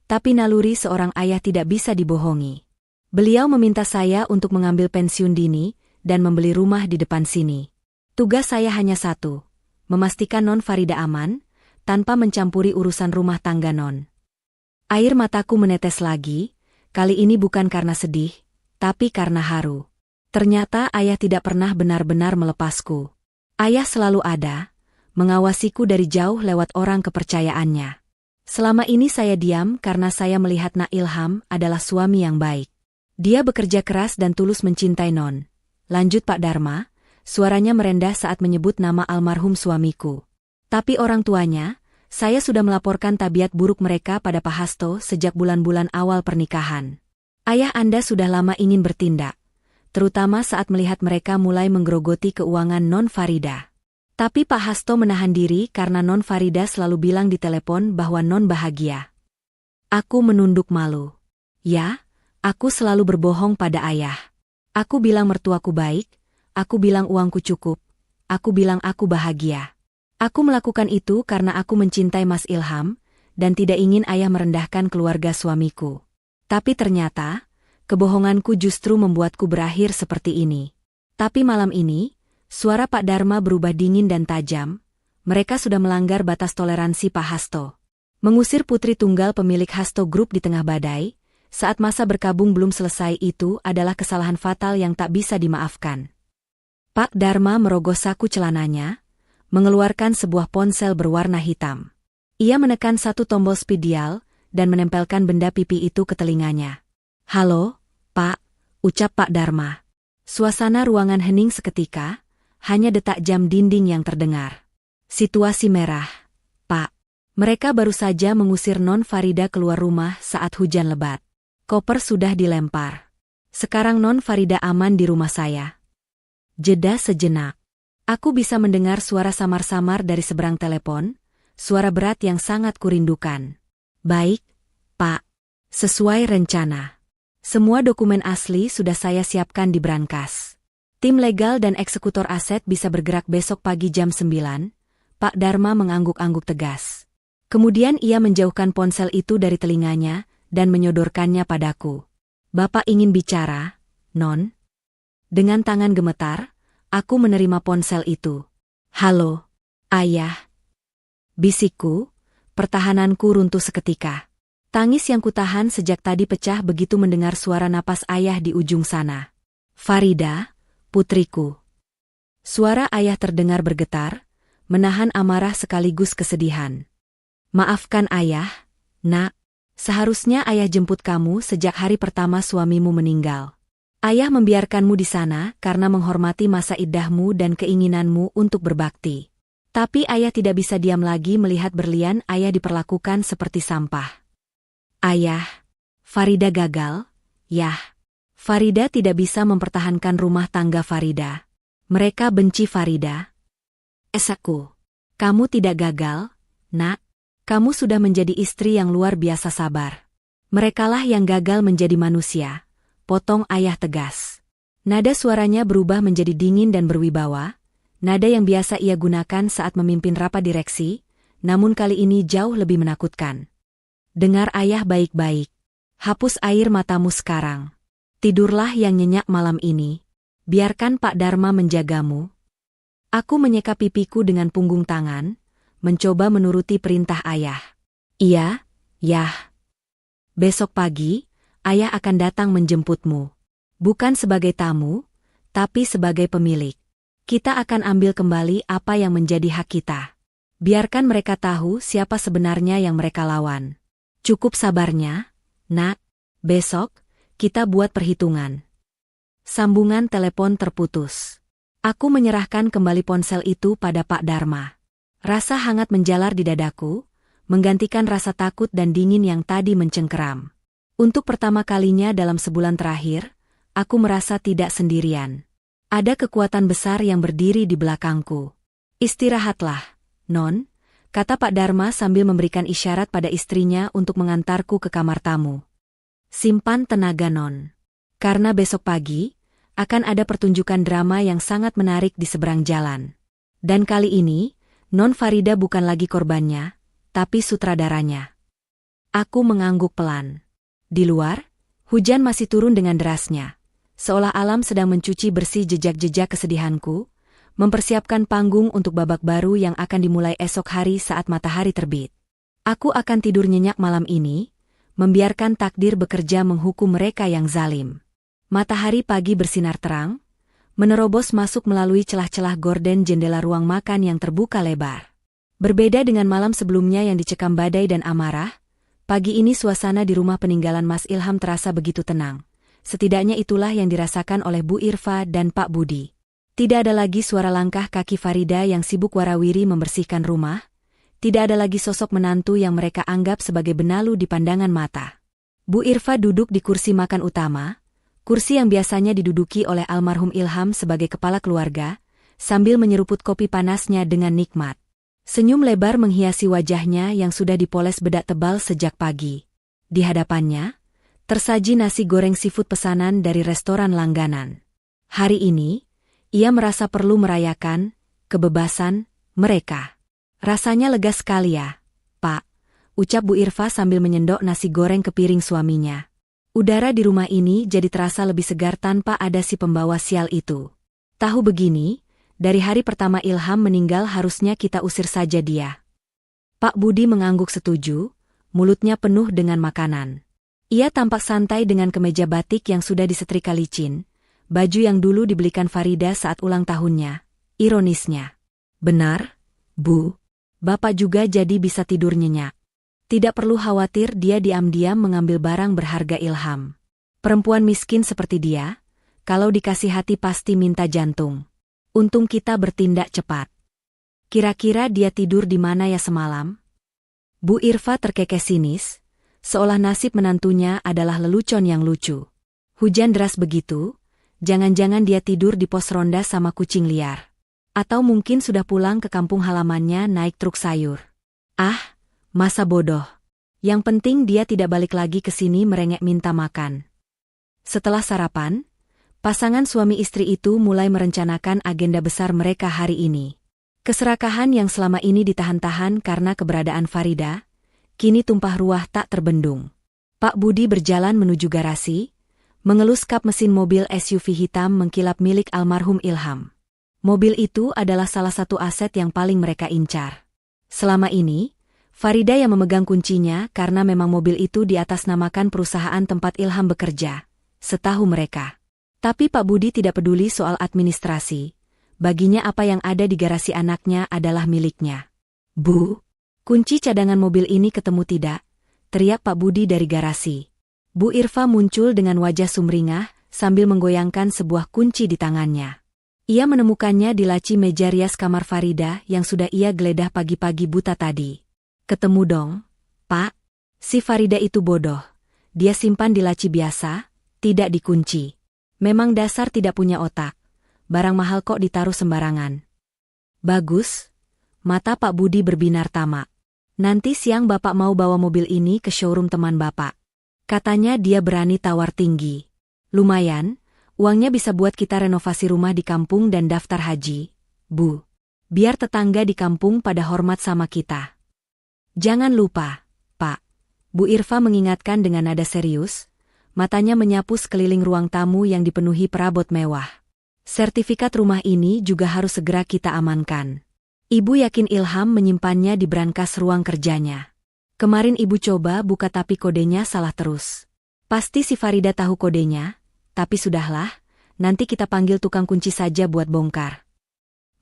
tapi naluri seorang ayah tidak bisa dibohongi. Beliau meminta saya untuk mengambil pensiun dini dan membeli rumah di depan sini. Tugas saya hanya satu, memastikan Non Farida aman, tanpa mencampuri urusan rumah tangga Non. Air mataku menetes lagi, kali ini bukan karena sedih, tapi karena haru. Ternyata ayah tidak pernah benar-benar melepasku. Ayah selalu ada, mengawasiku dari jauh lewat orang kepercayaannya. Selama ini saya diam karena saya melihat Nak Ilham adalah suami yang baik. Dia bekerja keras dan tulus mencintai Non. Lanjut Pak Darma, suaranya merendah saat menyebut nama almarhum suamiku. Tapi orang tuanya, saya sudah melaporkan tabiat buruk mereka pada Pak Hasto sejak bulan-bulan awal pernikahan. Ayah Anda sudah lama ingin bertindak, terutama saat melihat mereka mulai menggerogoti keuangan Non Farida. Tapi Pak Hasto menahan diri karena Non Farida selalu bilang di telepon bahwa Non bahagia. Aku menunduk malu. Ya, aku selalu berbohong pada ayah. Aku bilang mertuaku baik, aku bilang uangku cukup, aku bilang aku bahagia. Aku melakukan itu karena aku mencintai Mas Ilham, dan tidak ingin ayah merendahkan keluarga suamiku. Tapi ternyata, kebohonganku justru membuatku berakhir seperti ini. Tapi malam ini, suara Pak Darma berubah dingin dan tajam. Mereka sudah melanggar batas toleransi Pak Hasto. Mengusir putri tunggal pemilik Hasto Group di tengah badai, saat masa berkabung belum selesai itu adalah kesalahan fatal yang tak bisa dimaafkan. Pak Darma merogoh saku celananya, mengeluarkan sebuah ponsel berwarna hitam. Ia menekan satu tombol speed dial dan menempelkan benda pipi itu ke telinganya. Halo, Pak, ucap Pak Darma. Suasana ruangan hening seketika, hanya detak jam dinding yang terdengar. Situasi merah, Pak. Mereka baru saja mengusir Non Farida keluar rumah saat hujan lebat. Koper sudah dilempar. Sekarang Non Farida aman di rumah saya. Jeda sejenak. Aku bisa mendengar suara samar-samar dari seberang telepon, suara berat yang sangat kurindukan. Baik, Pak. Sesuai rencana. Semua dokumen asli sudah saya siapkan di brankas. Tim legal dan eksekutor aset bisa bergerak besok pagi jam 9, Pak Darma mengangguk-angguk tegas. Kemudian ia menjauhkan ponsel itu dari telinganya dan menyodorkannya padaku. Bapak ingin bicara, Non? Dengan tangan gemetar, aku menerima ponsel itu. Halo, Ayah. Bisikku, pertahananku runtuh seketika. Tangis yang kutahan sejak tadi pecah begitu mendengar suara napas ayah di ujung sana. Farida, putriku. Suara ayah terdengar bergetar, menahan amarah sekaligus kesedihan. Maafkan ayah, Nak. Seharusnya ayah jemput kamu sejak hari pertama suamimu meninggal. Ayah membiarkanmu di sana karena menghormati masa iddahmu dan keinginanmu untuk berbakti. Tapi ayah tidak bisa diam lagi melihat berlian ayah diperlakukan seperti sampah. Ayah, Farida gagal, Yah. Farida tidak bisa mempertahankan rumah tangga Farida. Mereka benci Farida. Esaku, kamu tidak gagal, Nak. Kamu sudah menjadi istri yang luar biasa sabar. Merekalah yang gagal menjadi manusia. Potong ayah tegas. Nada suaranya berubah menjadi dingin dan berwibawa, nada yang biasa ia gunakan saat memimpin rapat direksi, namun kali ini jauh lebih menakutkan. Dengar ayah baik-baik. Hapus air matamu sekarang. Tidurlah yang nyenyak malam ini. Biarkan Pak Darma menjagamu. Aku menyeka pipiku dengan punggung tangan, mencoba menuruti perintah ayah. Iya, Yah. Besok pagi, ayah akan datang menjemputmu. Bukan sebagai tamu, tapi sebagai pemilik. Kita akan ambil kembali apa yang menjadi hak kita. Biarkan mereka tahu siapa sebenarnya yang mereka lawan. Cukup sabarnya, nak. Besok, kita buat perhitungan. Sambungan telepon terputus. Aku menyerahkan kembali ponsel itu pada Pak Dharma. Rasa hangat menjalar di dadaku, menggantikan rasa takut dan dingin yang tadi mencengkeram. Untuk pertama kalinya dalam sebulan terakhir, aku merasa tidak sendirian. Ada kekuatan besar yang berdiri di belakangku. Istirahatlah, Non, kata Pak Dharma sambil memberikan isyarat pada istrinya untuk mengantarku ke kamar tamu. Simpan tenaga, Non. Karena besok pagi, akan ada pertunjukan drama yang sangat menarik di seberang jalan. Dan kali ini, Non Farida bukan lagi korbannya, tapi sutradaranya. Aku mengangguk pelan. Di luar, hujan masih turun dengan derasnya. Seolah alam sedang mencuci bersih jejak-jejak kesedihanku, mempersiapkan panggung untuk babak baru yang akan dimulai esok hari saat matahari terbit. Aku akan tidur nyenyak malam ini, membiarkan takdir bekerja menghukum mereka yang zalim. Matahari pagi bersinar terang, menerobos masuk melalui celah-celah gorden jendela ruang makan yang terbuka lebar. Berbeda dengan malam sebelumnya yang dicekam badai dan amarah, pagi ini suasana di rumah peninggalan Mas Ilham terasa begitu tenang. Setidaknya itulah yang dirasakan oleh Bu Irfa dan Pak Budi. Tidak ada lagi suara langkah kaki Farida yang sibuk warawiri membersihkan rumah, tidak ada lagi sosok menantu yang mereka anggap sebagai benalu di pandangan mata. Bu Irfa duduk di kursi makan utama, kursi yang biasanya diduduki oleh almarhum Ilham sebagai kepala keluarga, sambil menyeruput kopi panasnya dengan nikmat. Senyum lebar menghiasi wajahnya yang sudah dipoles bedak tebal sejak pagi. Di hadapannya, tersaji nasi goreng seafood pesanan dari restoran langganan. Hari ini, ia merasa perlu merayakan kebebasan mereka. Rasanya lega sekali ya, Pak, ucap Bu Irfa sambil menyendok nasi goreng ke piring suaminya. Udara di rumah ini jadi terasa lebih segar tanpa ada si pembawa sial itu. Tahu begini, dari hari pertama Ilham meninggal harusnya kita usir saja dia. Pak Budi mengangguk setuju, mulutnya penuh dengan makanan. Ia tampak santai dengan kemeja batik yang sudah disetrika licin, baju yang dulu dibelikan Farida saat ulang tahunnya. Ironisnya. Benar, Bu. Bapak juga jadi bisa tidur nyenyak. Tidak perlu khawatir dia diam-diam mengambil barang berharga Ilham. Perempuan miskin seperti dia, kalau dikasih hati pasti minta jantung. Untung kita bertindak cepat. Kira-kira dia tidur di mana ya semalam? Bu Irfa terkekeh sinis, seolah nasib menantunya adalah lelucon yang lucu. Hujan deras begitu, jangan-jangan dia tidur di pos ronda sama kucing liar. Atau mungkin sudah pulang ke kampung halamannya naik truk sayur. Ah, masa bodoh. Yang penting dia tidak balik lagi ke sini merengek minta makan. Setelah sarapan, pasangan suami istri itu mulai merencanakan agenda besar mereka hari ini. Keserakahan yang selama ini ditahan-tahan karena keberadaan Farida, kini tumpah ruah tak terbendung. Pak Budi berjalan menuju garasi, mengelus kap mesin mobil SUV hitam mengkilap milik almarhum Ilham. Mobil itu adalah salah satu aset yang paling mereka incar. Selama ini, Farida yang memegang kuncinya karena memang mobil itu diatasnamakan perusahaan tempat Ilham bekerja, setahu mereka. Tapi Pak Budi tidak peduli soal administrasi. Baginya apa yang ada di garasi anaknya adalah miliknya. Bu, kunci cadangan mobil ini ketemu tidak? Teriak Pak Budi dari garasi. Bu Irfa muncul dengan wajah sumringah sambil menggoyangkan sebuah kunci di tangannya. Ia menemukannya di laci meja rias kamar Farida yang sudah ia geledah pagi-pagi buta tadi. Ketemu dong, Pak. Si Farida itu bodoh. Dia simpan di laci biasa, tidak dikunci. Memang dasar tidak punya otak. Barang mahal kok ditaruh sembarangan. Bagus. Mata Pak Budi berbinar tamak. Nanti siang Bapak mau bawa mobil ini ke showroom teman Bapak. Katanya dia berani tawar tinggi. Lumayan, uangnya bisa buat kita renovasi rumah di kampung dan daftar haji. Bu, biar tetangga di kampung pada hormat sama kita. Jangan lupa, Pak. Bu Irfa mengingatkan dengan nada serius, matanya menyapu sekeliling ruang tamu yang dipenuhi perabot mewah. Sertifikat rumah ini juga harus segera kita amankan. Ibu yakin Ilham menyimpannya di brankas ruang kerjanya. Kemarin ibu coba buka tapi kodenya salah terus. Pasti si Farida tahu kodenya, tapi sudahlah, nanti kita panggil tukang kunci saja buat bongkar.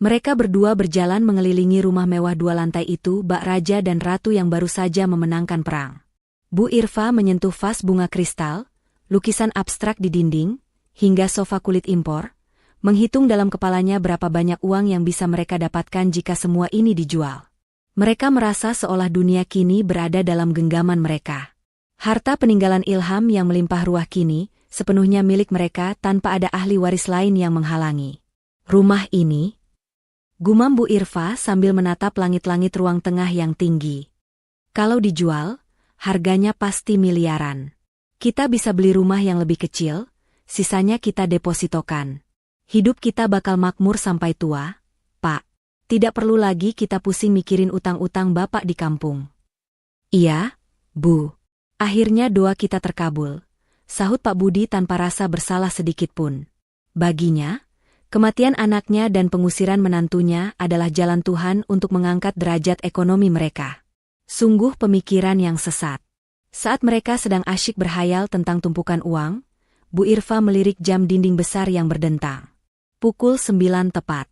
Mereka berdua berjalan mengelilingi rumah mewah 2 lantai itu bak raja dan ratu yang baru saja memenangkan perang. Bu Irfa menyentuh vas bunga kristal, lukisan abstrak di dinding, hingga sofa kulit impor, menghitung dalam kepalanya berapa banyak uang yang bisa mereka dapatkan jika semua ini dijual. Mereka merasa seolah dunia kini berada dalam genggaman mereka. Harta peninggalan Ilham yang melimpah ruah kini sepenuhnya milik mereka tanpa ada ahli waris lain yang menghalangi. Rumah ini, gumam Bu Irfa sambil menatap langit-langit ruang tengah yang tinggi. Kalau dijual, harganya pasti miliaran. Kita bisa beli rumah yang lebih kecil, sisanya kita depositokan. Hidup kita bakal makmur sampai tua, Pak. Tidak perlu lagi kita pusing mikirin utang-utang Bapak di kampung. Iya, Bu. Akhirnya doa kita terkabul, sahut Pak Budi tanpa rasa bersalah sedikitpun. Baginya, kematian anaknya dan pengusiran menantunya adalah jalan Tuhan untuk mengangkat derajat ekonomi mereka. Sungguh pemikiran yang sesat. Saat mereka sedang asyik berhayal tentang tumpukan uang, Bu Irfa melirik jam dinding besar yang berdentang. Pukul 9 tepat.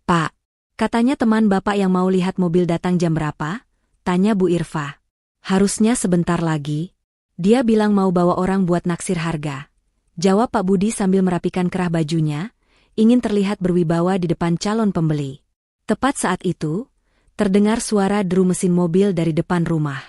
Pak, katanya teman Bapak yang mau lihat mobil datang jam berapa? Tanya Bu Irfa. Harusnya sebentar lagi. Dia bilang mau bawa orang buat naksir harga. Jawab Pak Budi sambil merapikan kerah bajunya, ingin terlihat berwibawa di depan calon pembeli. Tepat saat itu, terdengar suara deru mesin mobil dari depan rumah.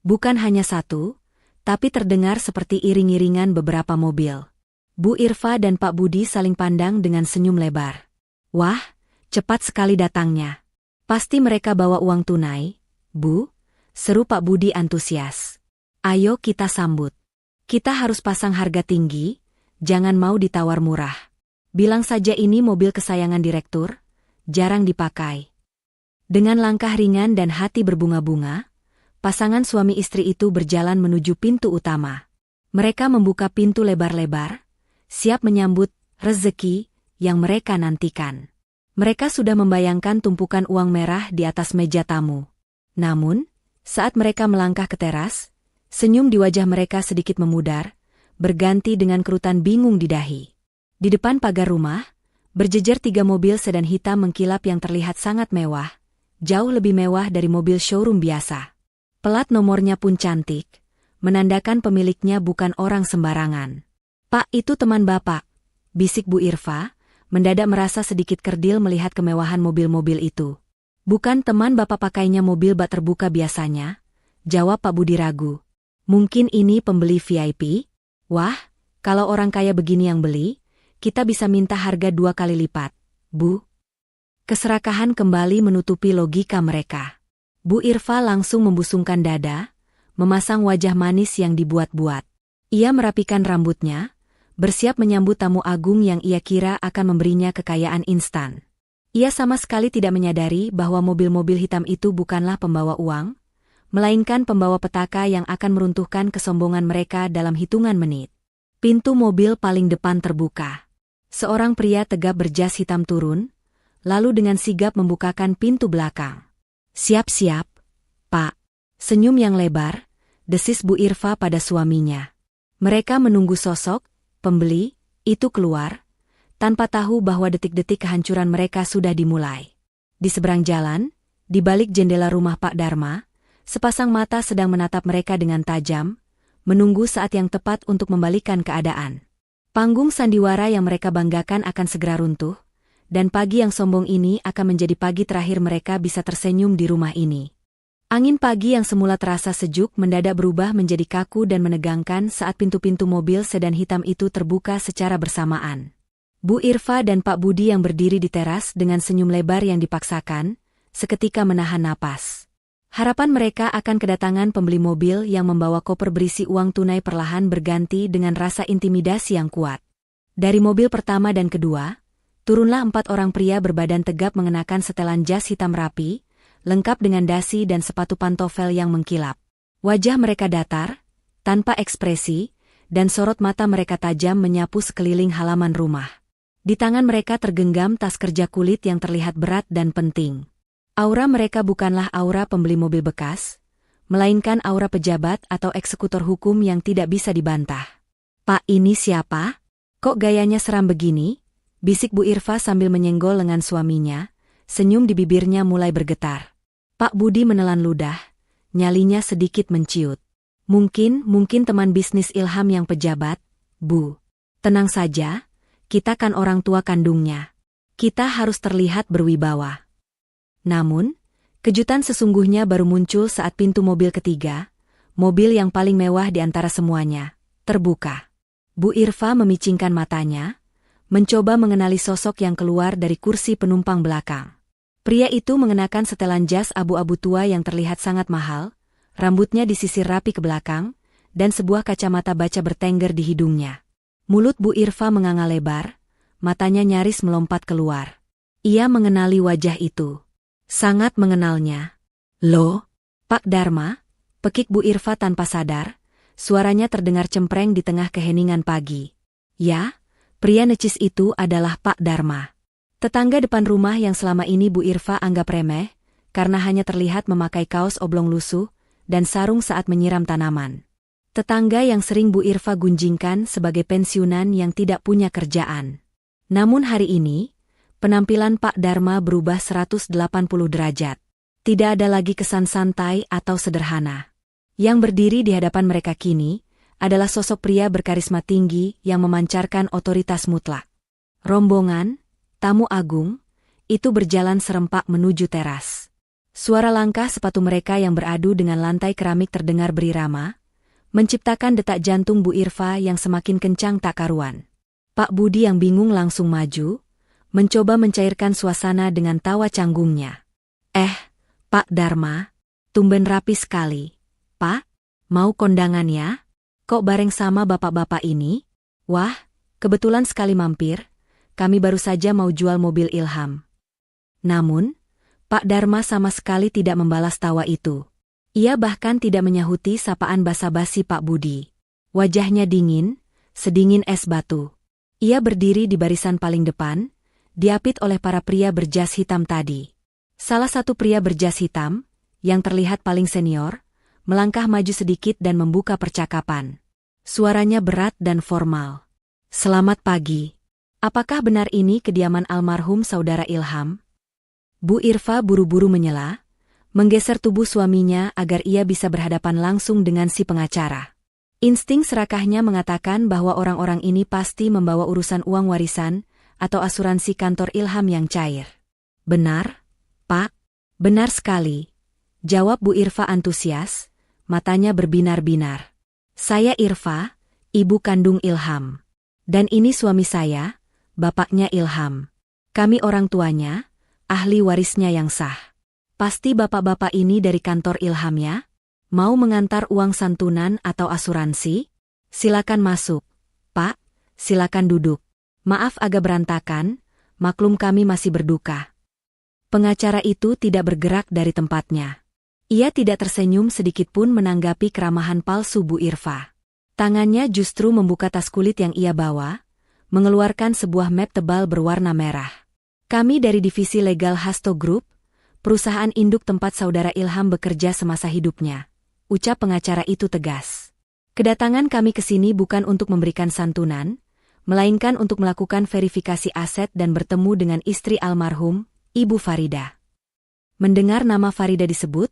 Bukan hanya satu, tapi terdengar seperti iring-iringan beberapa mobil. Bu Irfa dan Pak Budi saling pandang dengan senyum lebar. Wah, cepat sekali datangnya. Pasti mereka bawa uang tunai, Bu, seru Pak Budi antusias. Ayo kita sambut. Kita harus pasang harga tinggi, jangan mau ditawar murah. Bilang saja ini mobil kesayangan direktur, jarang dipakai. Dengan langkah ringan dan hati berbunga-bunga, pasangan suami istri itu berjalan menuju pintu utama. Mereka membuka pintu lebar-lebar, siap menyambut rezeki yang mereka nantikan. Mereka sudah membayangkan tumpukan uang merah di atas meja tamu. Namun, saat mereka melangkah ke teras, senyum di wajah mereka sedikit memudar, berganti dengan kerutan bingung di dahi. Di depan pagar rumah, berjejer 3 mobil sedan hitam mengkilap yang terlihat sangat mewah, jauh lebih mewah dari mobil showroom biasa. Plat nomornya pun cantik, menandakan pemiliknya bukan orang sembarangan. Pak, itu teman Bapak, bisik Bu Irfa, mendadak merasa sedikit kerdil melihat kemewahan mobil-mobil itu. Bukan teman Bapak pakainya mobil bak terbuka biasanya, jawab Pak Budi ragu. Mungkin ini pembeli VIP? Wah, kalau orang kaya begini yang beli, kita bisa minta harga 2 kali lipat, Bu. Keserakahan kembali menutupi logika mereka. Bu Irfa langsung membusungkan dada, memasang wajah manis yang dibuat-buat. Ia merapikan rambutnya, bersiap menyambut tamu agung yang ia kira akan memberinya kekayaan instan. Ia sama sekali tidak menyadari bahwa mobil-mobil hitam itu bukanlah pembawa uang, melainkan pembawa petaka yang akan meruntuhkan kesombongan mereka dalam hitungan menit. Pintu mobil paling depan terbuka. Seorang pria tegap berjas hitam turun, lalu dengan sigap membukakan pintu belakang. Siap-siap, Pak. Senyum yang lebar, desis Bu Irfa pada suaminya. Mereka menunggu sosok pembeli itu keluar, tanpa tahu bahwa detik-detik kehancuran mereka sudah dimulai. Di seberang jalan, di balik jendela rumah Pak Dharma, sepasang mata sedang menatap mereka dengan tajam, menunggu saat yang tepat untuk membalikkan keadaan. Panggung sandiwara yang mereka banggakan akan segera runtuh, dan pagi yang sombong ini akan menjadi pagi terakhir mereka bisa tersenyum di rumah ini. Angin pagi yang semula terasa sejuk mendadak berubah menjadi kaku dan menegangkan saat pintu-pintu mobil sedan hitam itu terbuka secara bersamaan. Bu Irfa dan Pak Budi yang berdiri di teras dengan senyum lebar yang dipaksakan, seketika menahan napas. Harapan mereka akan kedatangan pembeli mobil yang membawa koper berisi uang tunai perlahan berganti dengan rasa intimidasi yang kuat. Dari mobil pertama dan kedua, turunlah 4 orang pria berbadan tegap mengenakan setelan jas hitam rapi, lengkap dengan dasi dan sepatu pantofel yang mengkilap. Wajah mereka datar, tanpa ekspresi, dan sorot mata mereka tajam menyapu sekeliling halaman rumah. Di tangan mereka tergenggam tas kerja kulit yang terlihat berat dan penting. Aura mereka bukanlah aura pembeli mobil bekas, melainkan aura pejabat atau eksekutor hukum yang tidak bisa dibantah. Pak, ini siapa? Kok gayanya seram begini? bisik Bu Irfa sambil menyenggol lengan suaminya, senyum di bibirnya mulai bergetar. Pak Budi menelan ludah, nyalinya sedikit menciut. Mungkin teman bisnis Ilham yang pejabat, Bu. Tenang saja, kita kan orang tua kandungnya. Kita harus terlihat berwibawa. Namun, kejutan sesungguhnya baru muncul saat pintu mobil ketiga, mobil yang paling mewah di antara semuanya, terbuka. Bu Irfa memicingkan matanya, mencoba mengenali sosok yang keluar dari kursi penumpang belakang. Pria itu mengenakan setelan jas abu-abu tua yang terlihat sangat mahal, rambutnya disisir rapi ke belakang, dan sebuah kacamata baca bertengger di hidungnya. Mulut Bu Irfa menganga lebar, matanya nyaris melompat keluar. Ia mengenali wajah itu. Sangat mengenalnya. Loh, Pak Dharma, pekik Bu Irfa tanpa sadar, suaranya terdengar cempreng di tengah keheningan pagi. Ya, pria necis itu adalah Pak Dharma. Tetangga depan rumah yang selama ini Bu Irfa anggap remeh, karena hanya terlihat memakai kaos oblong lusuh, dan sarung saat menyiram tanaman. Tetangga yang sering Bu Irfa gunjingkan sebagai pensiunan yang tidak punya kerjaan. Namun hari ini, penampilan Pak Dharma berubah 180 derajat. Tidak ada lagi kesan santai atau sederhana. Yang berdiri di hadapan mereka kini, adalah sosok pria berkarisma tinggi yang memancarkan otoritas mutlak. Rombongan, tamu agung, itu berjalan serempak menuju teras. Suara langkah sepatu mereka yang beradu dengan lantai keramik terdengar berirama, menciptakan detak jantung Bu Irfa yang semakin kencang tak karuan. Pak Budi yang bingung langsung maju, mencoba mencairkan suasana dengan tawa canggungnya. Pak Dharma, tumben rapi sekali. Pak, mau kondangan ya? Kok bareng sama bapak-bapak ini? Wah, kebetulan sekali mampir, kami baru saja mau jual mobil Ilham. Namun, Pak Dharma sama sekali tidak membalas tawa itu. Ia bahkan tidak menyahuti sapaan basa-basi Pak Budi. Wajahnya dingin, sedingin es batu. Ia berdiri di barisan paling depan, diapit oleh para pria berjas hitam tadi. Salah satu pria berjas hitam, yang terlihat paling senior, melangkah maju sedikit dan membuka percakapan. Suaranya berat dan formal. Selamat pagi. Apakah benar ini kediaman almarhum saudara Ilham? Bu Irfa buru-buru menyela, menggeser tubuh suaminya agar ia bisa berhadapan langsung dengan si pengacara. Insting serakahnya mengatakan bahwa orang-orang ini pasti membawa urusan uang warisan atau asuransi kantor Ilham yang cair. Benar, Pak? Benar sekali, jawab Bu Irfa antusias, matanya berbinar-binar. Saya Irfa, ibu kandung Ilham. Dan ini suami saya, bapaknya Ilham. Kami orang tuanya, ahli warisnya yang sah. Pasti bapak-bapak ini dari kantor Ilham ya? Mau mengantar uang santunan atau asuransi? Silakan masuk. Pak, silakan duduk. Maaf agak berantakan, maklum kami masih berduka. Pengacara itu tidak bergerak dari tempatnya. Ia tidak tersenyum sedikitpun menanggapi keramahan palsu Bu Irfa. Tangannya justru membuka tas kulit yang ia bawa, mengeluarkan sebuah map tebal berwarna merah. Kami dari divisi legal Hasto Group, perusahaan induk tempat saudara Ilham bekerja semasa hidupnya, ucap pengacara itu tegas. Kedatangan kami ke sini bukan untuk memberikan santunan, melainkan untuk melakukan verifikasi aset dan bertemu dengan istri almarhum, Ibu Farida. Mendengar nama Farida disebut,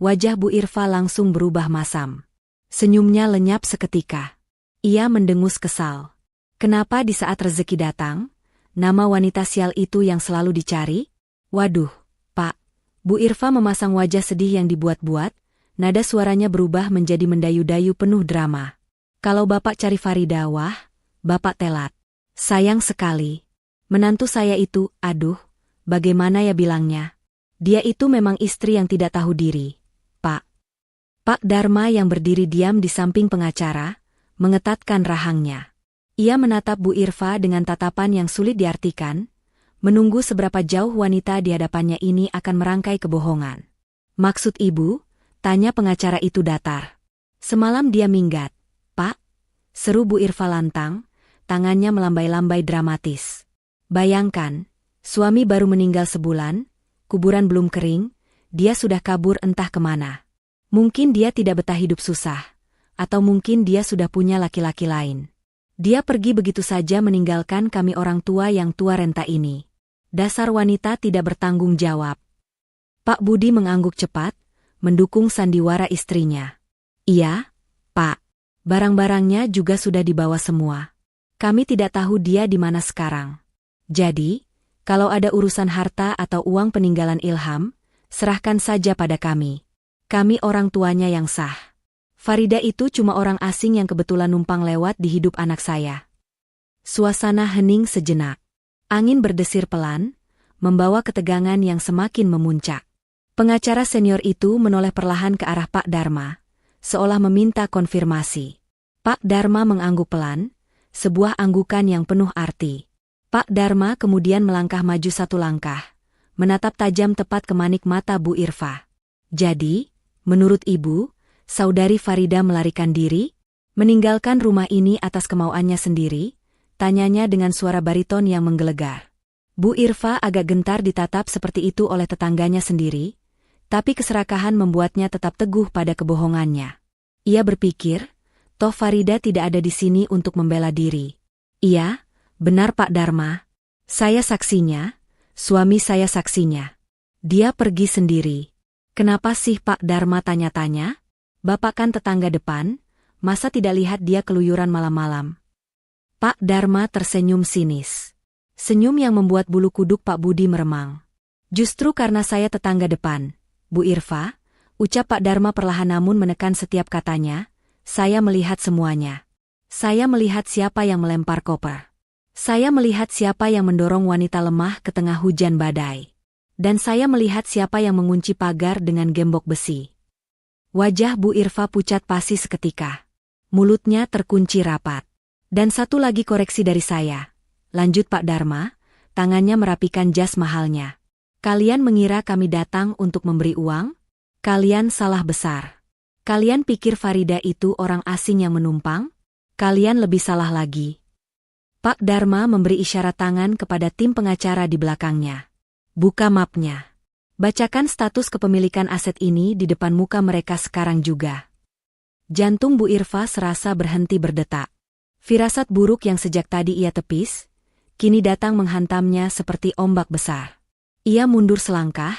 wajah Bu Irfa langsung berubah masam. Senyumnya lenyap seketika. Ia mendengus kesal. Kenapa di saat rezeki datang, nama wanita sial itu yang selalu dicari? Waduh, Pak. Bu Irfa memasang wajah sedih yang dibuat-buat, nada suaranya berubah menjadi mendayu-dayu penuh drama. Kalau Bapak cari Farida, wah, Bapak telat. Sayang sekali. Menantu saya itu, aduh, bagaimana ya bilangnya? Dia itu memang istri yang tidak tahu diri, Pak. Pak Dharma yang berdiri diam di samping pengacara, mengetatkan rahangnya. Ia menatap Bu Irfa dengan tatapan yang sulit diartikan, menunggu seberapa jauh wanita di hadapannya ini akan merangkai kebohongan. Maksud ibu? Tanya pengacara itu datar. Semalam dia minggat, Pak? Seru Bu Irfa lantang, tangannya melambai-lambai dramatis. Bayangkan, suami baru meninggal sebulan, kuburan belum kering, dia sudah kabur entah kemana. Mungkin dia tidak betah hidup susah, atau mungkin dia sudah punya laki-laki lain. Dia pergi begitu saja meninggalkan kami orang tua yang tua renta ini. Dasar wanita tidak bertanggung jawab. Pak Budi mengangguk cepat, mendukung sandiwara istrinya. Iya, Pak. Barang-barangnya juga sudah dibawa semua. Kami tidak tahu dia di mana sekarang. Jadi, kalau ada urusan harta atau uang peninggalan Ilham, serahkan saja pada kami. Kami orang tuanya yang sah. Farida itu cuma orang asing yang kebetulan numpang lewat di hidup anak saya. Suasana hening sejenak. Angin berdesir pelan, membawa ketegangan yang semakin memuncak. Pengacara senior itu menoleh perlahan ke arah Pak Dharma, seolah meminta konfirmasi. Pak Dharma mengangguk pelan, sebuah anggukan yang penuh arti. Pak Dharma kemudian melangkah maju satu langkah, menatap tajam tepat ke manik mata Bu Irfa. Jadi, menurut Ibu, Saudari Farida melarikan diri? Meninggalkan rumah ini atas kemauannya sendiri? Tanyanya dengan suara bariton yang menggelegar. Bu Irfa agak gentar ditatap seperti itu oleh tetangganya sendiri, tapi keserakahan membuatnya tetap teguh pada kebohongannya. Ia berpikir, toh Farida tidak ada di sini untuk membela diri. Iya, benar Pak Dharma. Saya saksinya, suami saya saksinya. Dia pergi sendiri. Kenapa sih Pak Dharma tanya-tanya? Bapak kan tetangga depan, masa tidak lihat dia keluyuran malam-malam? Pak Dharma tersenyum sinis. Senyum yang membuat bulu kuduk Pak Budi meremang. Justru karena saya tetangga depan, Bu Irfa, ucap Pak Dharma perlahan namun menekan setiap katanya, saya melihat semuanya. Saya melihat siapa yang melempar koper. Saya melihat siapa yang mendorong wanita lemah ke tengah hujan badai. Dan saya melihat siapa yang mengunci pagar dengan gembok besi. Wajah Bu Irfa pucat pasi seketika. Mulutnya terkunci rapat. Dan satu lagi koreksi dari saya. Lanjut Pak Dharma, tangannya merapikan jas mahalnya. Kalian mengira kami datang untuk memberi uang? Kalian salah besar. Kalian pikir Farida itu orang asing yang menumpang? Kalian lebih salah lagi. Pak Dharma memberi isyarat tangan kepada tim pengacara di belakangnya. Buka mapnya. Bacakan status kepemilikan aset ini di depan muka mereka sekarang juga. Jantung Bu Irfa serasa berhenti berdetak. Firasat buruk yang sejak tadi ia tepis, kini datang menghantamnya seperti ombak besar. Ia mundur selangkah,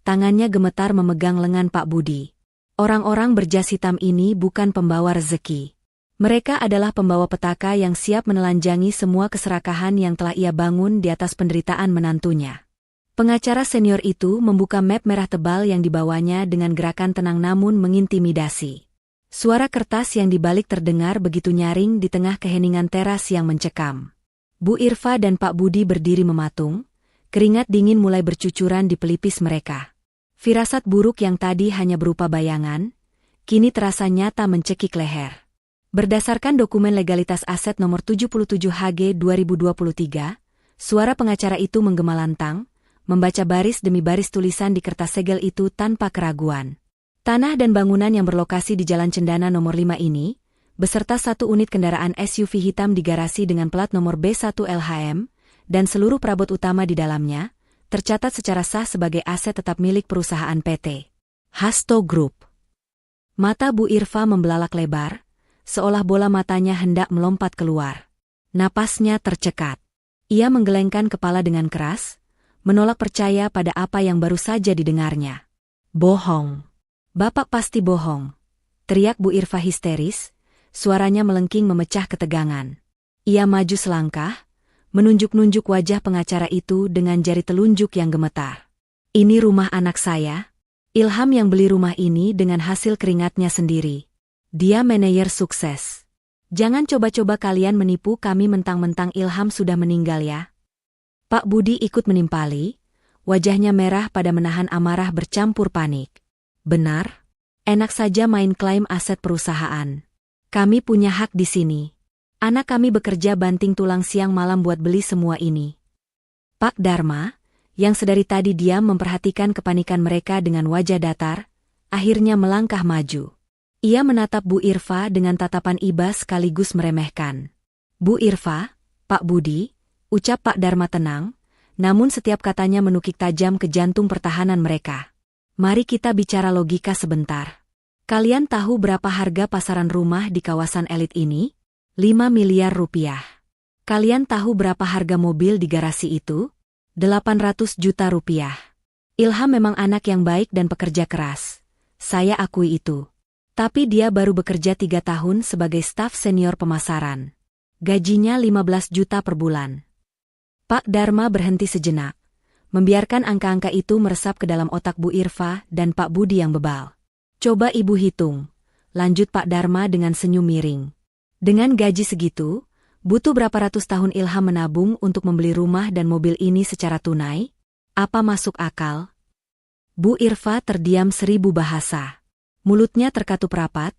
tangannya gemetar memegang lengan Pak Budi. Orang-orang berjas hitam ini bukan pembawa rezeki. Mereka adalah pembawa petaka yang siap menelanjangi semua keserakahan yang telah ia bangun di atas penderitaan menantunya. Pengacara senior itu membuka map merah tebal yang dibawanya dengan gerakan tenang namun mengintimidasi. Suara kertas yang dibalik terdengar begitu nyaring di tengah keheningan teras yang mencekam. Bu Irfa dan Pak Budi berdiri mematung, keringat dingin mulai bercucuran di pelipis mereka. Firasat buruk yang tadi hanya berupa bayangan, kini terasa nyata mencekik leher. Berdasarkan dokumen legalitas aset nomor 77 HG 2023, suara pengacara itu menggema lantang, membaca baris demi baris tulisan di kertas segel itu tanpa keraguan. Tanah dan bangunan yang berlokasi di Jalan Cendana nomor 5 ini, beserta satu unit kendaraan SUV hitam di garasi dengan plat nomor B1LHM, dan seluruh perabot utama di dalamnya, tercatat secara sah sebagai aset tetap milik perusahaan PT Hasto Group. Mata Bu Irfa membelalak lebar, seolah bola matanya hendak melompat keluar. Napasnya tercekat. Ia menggelengkan kepala dengan keras, menolak percaya pada apa yang baru saja didengarnya. Bohong. Bapak pasti bohong. Teriak Bu Irfa histeris, suaranya melengking memecah ketegangan. Ia maju selangkah, menunjuk-nunjuk wajah pengacara itu dengan jari telunjuk yang gemetar. Ini rumah anak saya. Ilham yang beli rumah ini dengan hasil keringatnya sendiri. Dia manajer sukses. Jangan coba-coba kalian menipu kami mentang-mentang Ilham sudah meninggal ya. Pak Budi ikut menimpali, wajahnya merah pada menahan amarah bercampur panik. Benar, enak saja main klaim aset perusahaan. Kami punya hak di sini. Anak kami bekerja banting tulang siang malam buat beli semua ini. Pak Dharma, yang sedari tadi diam memperhatikan kepanikan mereka dengan wajah datar, akhirnya melangkah maju. Ia menatap Bu Irfa dengan tatapan iba sekaligus meremehkan. Bu Irfa, Pak Budi, ucap Pak Dharma tenang, namun setiap katanya menukik tajam ke jantung pertahanan mereka. Mari kita bicara logika sebentar. Kalian tahu berapa harga pasaran rumah di kawasan elit ini? 5 miliar rupiah. Kalian tahu berapa harga mobil di garasi itu? 800 juta rupiah. Ilham memang anak yang baik dan pekerja keras. Saya akui itu. Tapi dia baru bekerja 3 tahun sebagai staf senior pemasaran. Gajinya 15 juta per bulan. Pak Dharma berhenti sejenak, membiarkan angka-angka itu meresap ke dalam otak Bu Irfa dan Pak Budi yang bebal. Coba ibu hitung, lanjut Pak Dharma dengan senyum miring. Dengan gaji segitu, butuh berapa ratus tahun Ilham menabung untuk membeli rumah dan mobil ini secara tunai? Apa masuk akal? Bu Irfa terdiam 1000 bahasa. Mulutnya terkatup rapat,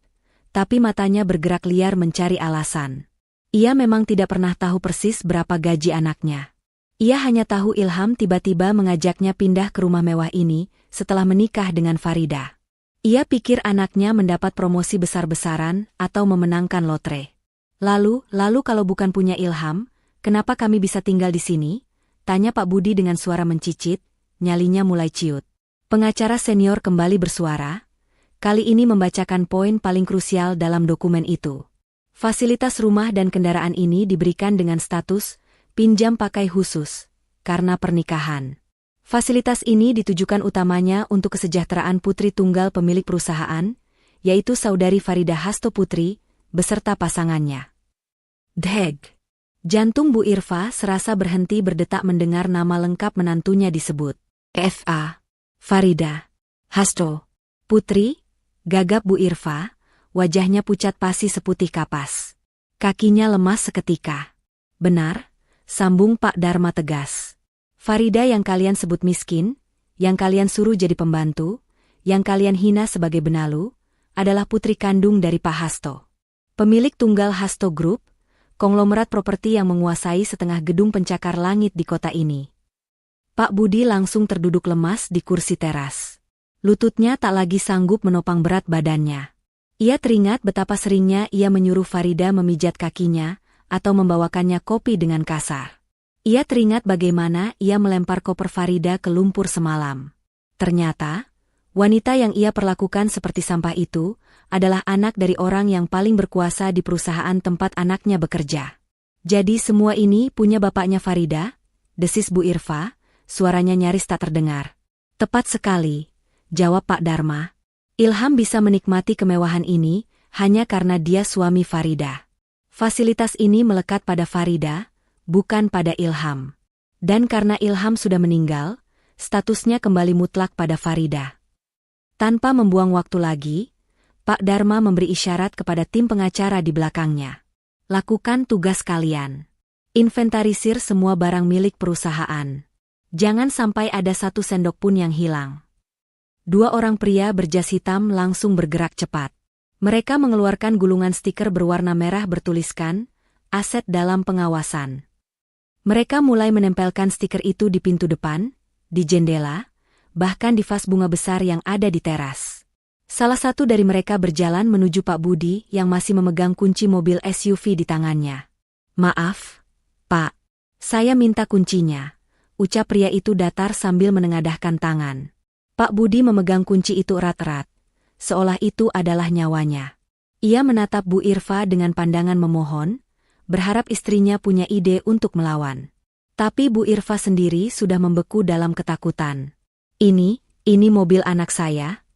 tapi matanya bergerak liar mencari alasan. Ia memang tidak pernah tahu persis berapa gaji anaknya. Ia hanya tahu Ilham tiba-tiba mengajaknya pindah ke rumah mewah ini setelah menikah dengan Farida. Ia pikir anaknya mendapat promosi besar-besaran atau memenangkan lotre. Lalu kalau bukan punya Ilham, kenapa kami bisa tinggal di sini? Tanya Pak Budi dengan suara mencicit, nyalinya mulai ciut. Pengacara senior kembali bersuara, kali ini membacakan poin paling krusial dalam dokumen itu. Fasilitas rumah dan kendaraan ini diberikan dengan status pinjam pakai khusus, karena pernikahan. Fasilitas ini ditujukan utamanya untuk kesejahteraan putri tunggal pemilik perusahaan, yaitu saudari Farida Hasto Putri, beserta pasangannya. Deg! Jantung Bu Irfa serasa berhenti berdetak mendengar nama lengkap menantunya disebut. F.A. Farida Hasto Putri, gagap Bu Irfa, wajahnya pucat pasi seputih kapas. Kakinya lemas seketika. Benar, sambung Pak Dharma tegas. Farida yang kalian sebut miskin, yang kalian suruh jadi pembantu, yang kalian hina sebagai benalu, adalah putri kandung dari Pak Hasto. Pemilik tunggal Hasto Group, konglomerat properti yang menguasai setengah gedung pencakar langit di kota ini. Pak Budi langsung terduduk lemas di kursi teras. Lututnya tak lagi sanggup menopang berat badannya. Ia teringat betapa seringnya ia menyuruh Farida memijat kakinya atau membawakannya kopi dengan kasar. Ia teringat bagaimana ia melempar koper Farida ke lumpur semalam. Ternyata, wanita yang ia perlakukan seperti sampah itu adalah anak dari orang yang paling berkuasa di perusahaan tempat anaknya bekerja. Jadi semua ini punya bapaknya Farida? Desis Bu Irfa, suaranya nyaris tak terdengar. Tepat sekali, jawab Pak Dharma. Ilham bisa menikmati kemewahan ini hanya karena dia suami Farida. Fasilitas ini melekat pada Farida, bukan pada Ilham. Dan karena Ilham sudah meninggal, statusnya kembali mutlak pada Farida. Tanpa membuang waktu lagi, Pak Dharma memberi isyarat kepada tim pengacara di belakangnya. Lakukan tugas kalian. Inventarisir semua barang milik perusahaan. Jangan sampai ada satu sendok pun yang hilang. 2 orang pria berjas hitam langsung bergerak cepat. Mereka mengeluarkan gulungan stiker berwarna merah bertuliskan, aset dalam pengawasan. Mereka mulai menempelkan stiker itu di pintu depan, di jendela, bahkan di vas bunga besar yang ada di teras. Salah satu dari mereka berjalan menuju Pak Budi yang masih memegang kunci mobil SUV di tangannya. Maaf, Pak. Saya minta kuncinya, ucap pria itu datar sambil menengadahkan tangan. Pak Budi memegang kunci itu erat-erat, seolah itu adalah nyawanya. Ia menatap Bu Irfa dengan pandangan memohon, berharap istrinya punya ide untuk melawan. Tapi Bu Irfa sendiri sudah membeku dalam ketakutan. Ini mobil anak saya?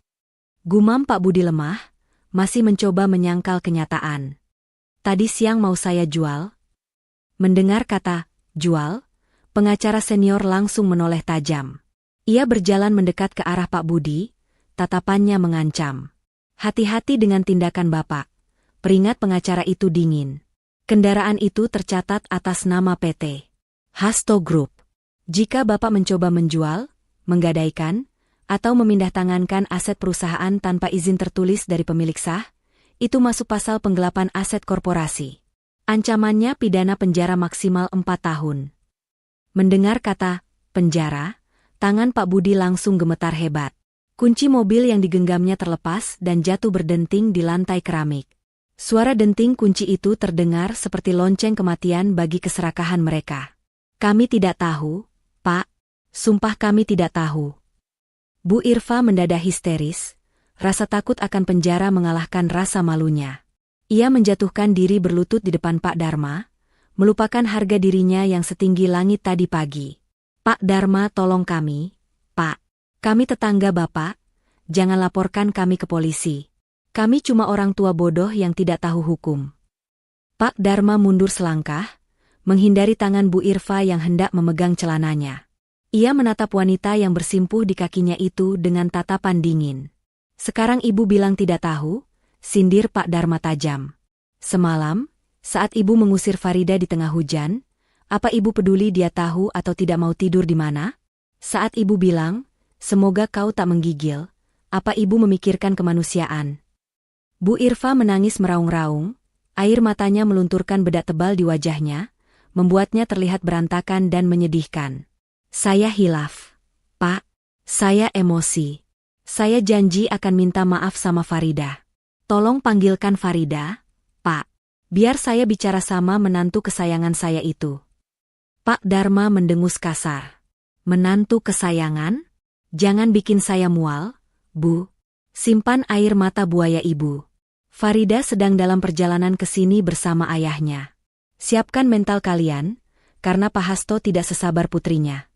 Gumam Pak Budi lemah, masih mencoba menyangkal kenyataan. Tadi siang mau saya jual? Mendengar kata, jual, pengacara senior langsung menoleh tajam. Ia berjalan mendekat ke arah Pak Budi, tatapannya mengancam. Hati-hati dengan tindakan Bapak, peringat pengacara itu dingin. Kendaraan itu tercatat atas nama PT Hasto Group. Jika Bapak mencoba menjual, menggadaikan, atau memindahtangankan aset perusahaan tanpa izin tertulis dari pemilik sah, itu masuk pasal penggelapan aset korporasi. Ancamannya pidana penjara maksimal 4 tahun. Mendengar kata penjara, tangan Pak Budi langsung gemetar hebat. Kunci mobil yang digenggamnya terlepas dan jatuh berdenting di lantai keramik. Suara denting kunci itu terdengar seperti lonceng kematian bagi keserakahan mereka. Kami tidak tahu, Pak. Sumpah kami tidak tahu. Bu Irfa mendadak histeris, rasa takut akan penjara mengalahkan rasa malunya. Ia menjatuhkan diri berlutut di depan Pak Dharma, melupakan harga dirinya yang setinggi langit tadi pagi. Pak Dharma, tolong kami, Pak. Kami tetangga Bapak, jangan laporkan kami ke polisi. Kami cuma orang tua bodoh yang tidak tahu hukum. Pak Dharma mundur selangkah, menghindari tangan Bu Irfa yang hendak memegang celananya. Ia menatap wanita yang bersimpuh di kakinya itu dengan tatapan dingin. Sekarang ibu bilang tidak tahu, sindir Pak Dharma tajam. Semalam, saat ibu mengusir Farida di tengah hujan, apa ibu peduli dia tahu atau tidak mau tidur di mana? Saat ibu bilang, semoga kau tak menggigil, apa ibu memikirkan kemanusiaan? Bu Irfa menangis meraung-raung, air matanya melunturkan bedak tebal di wajahnya, membuatnya terlihat berantakan dan menyedihkan. Saya hilaf, Pak. Saya emosi. Saya janji akan minta maaf sama Farida. Tolong panggilkan Farida, Pak. Biar saya bicara sama menantu kesayangan saya itu. Pak Dharma mendengus kasar. Menantu kesayangan? Jangan bikin saya mual, Bu. Simpan air mata buaya ibu. Farida sedang dalam perjalanan ke sini bersama ayahnya. Siapkan mental kalian, karena Pak Hasto tidak sesabar putrinya.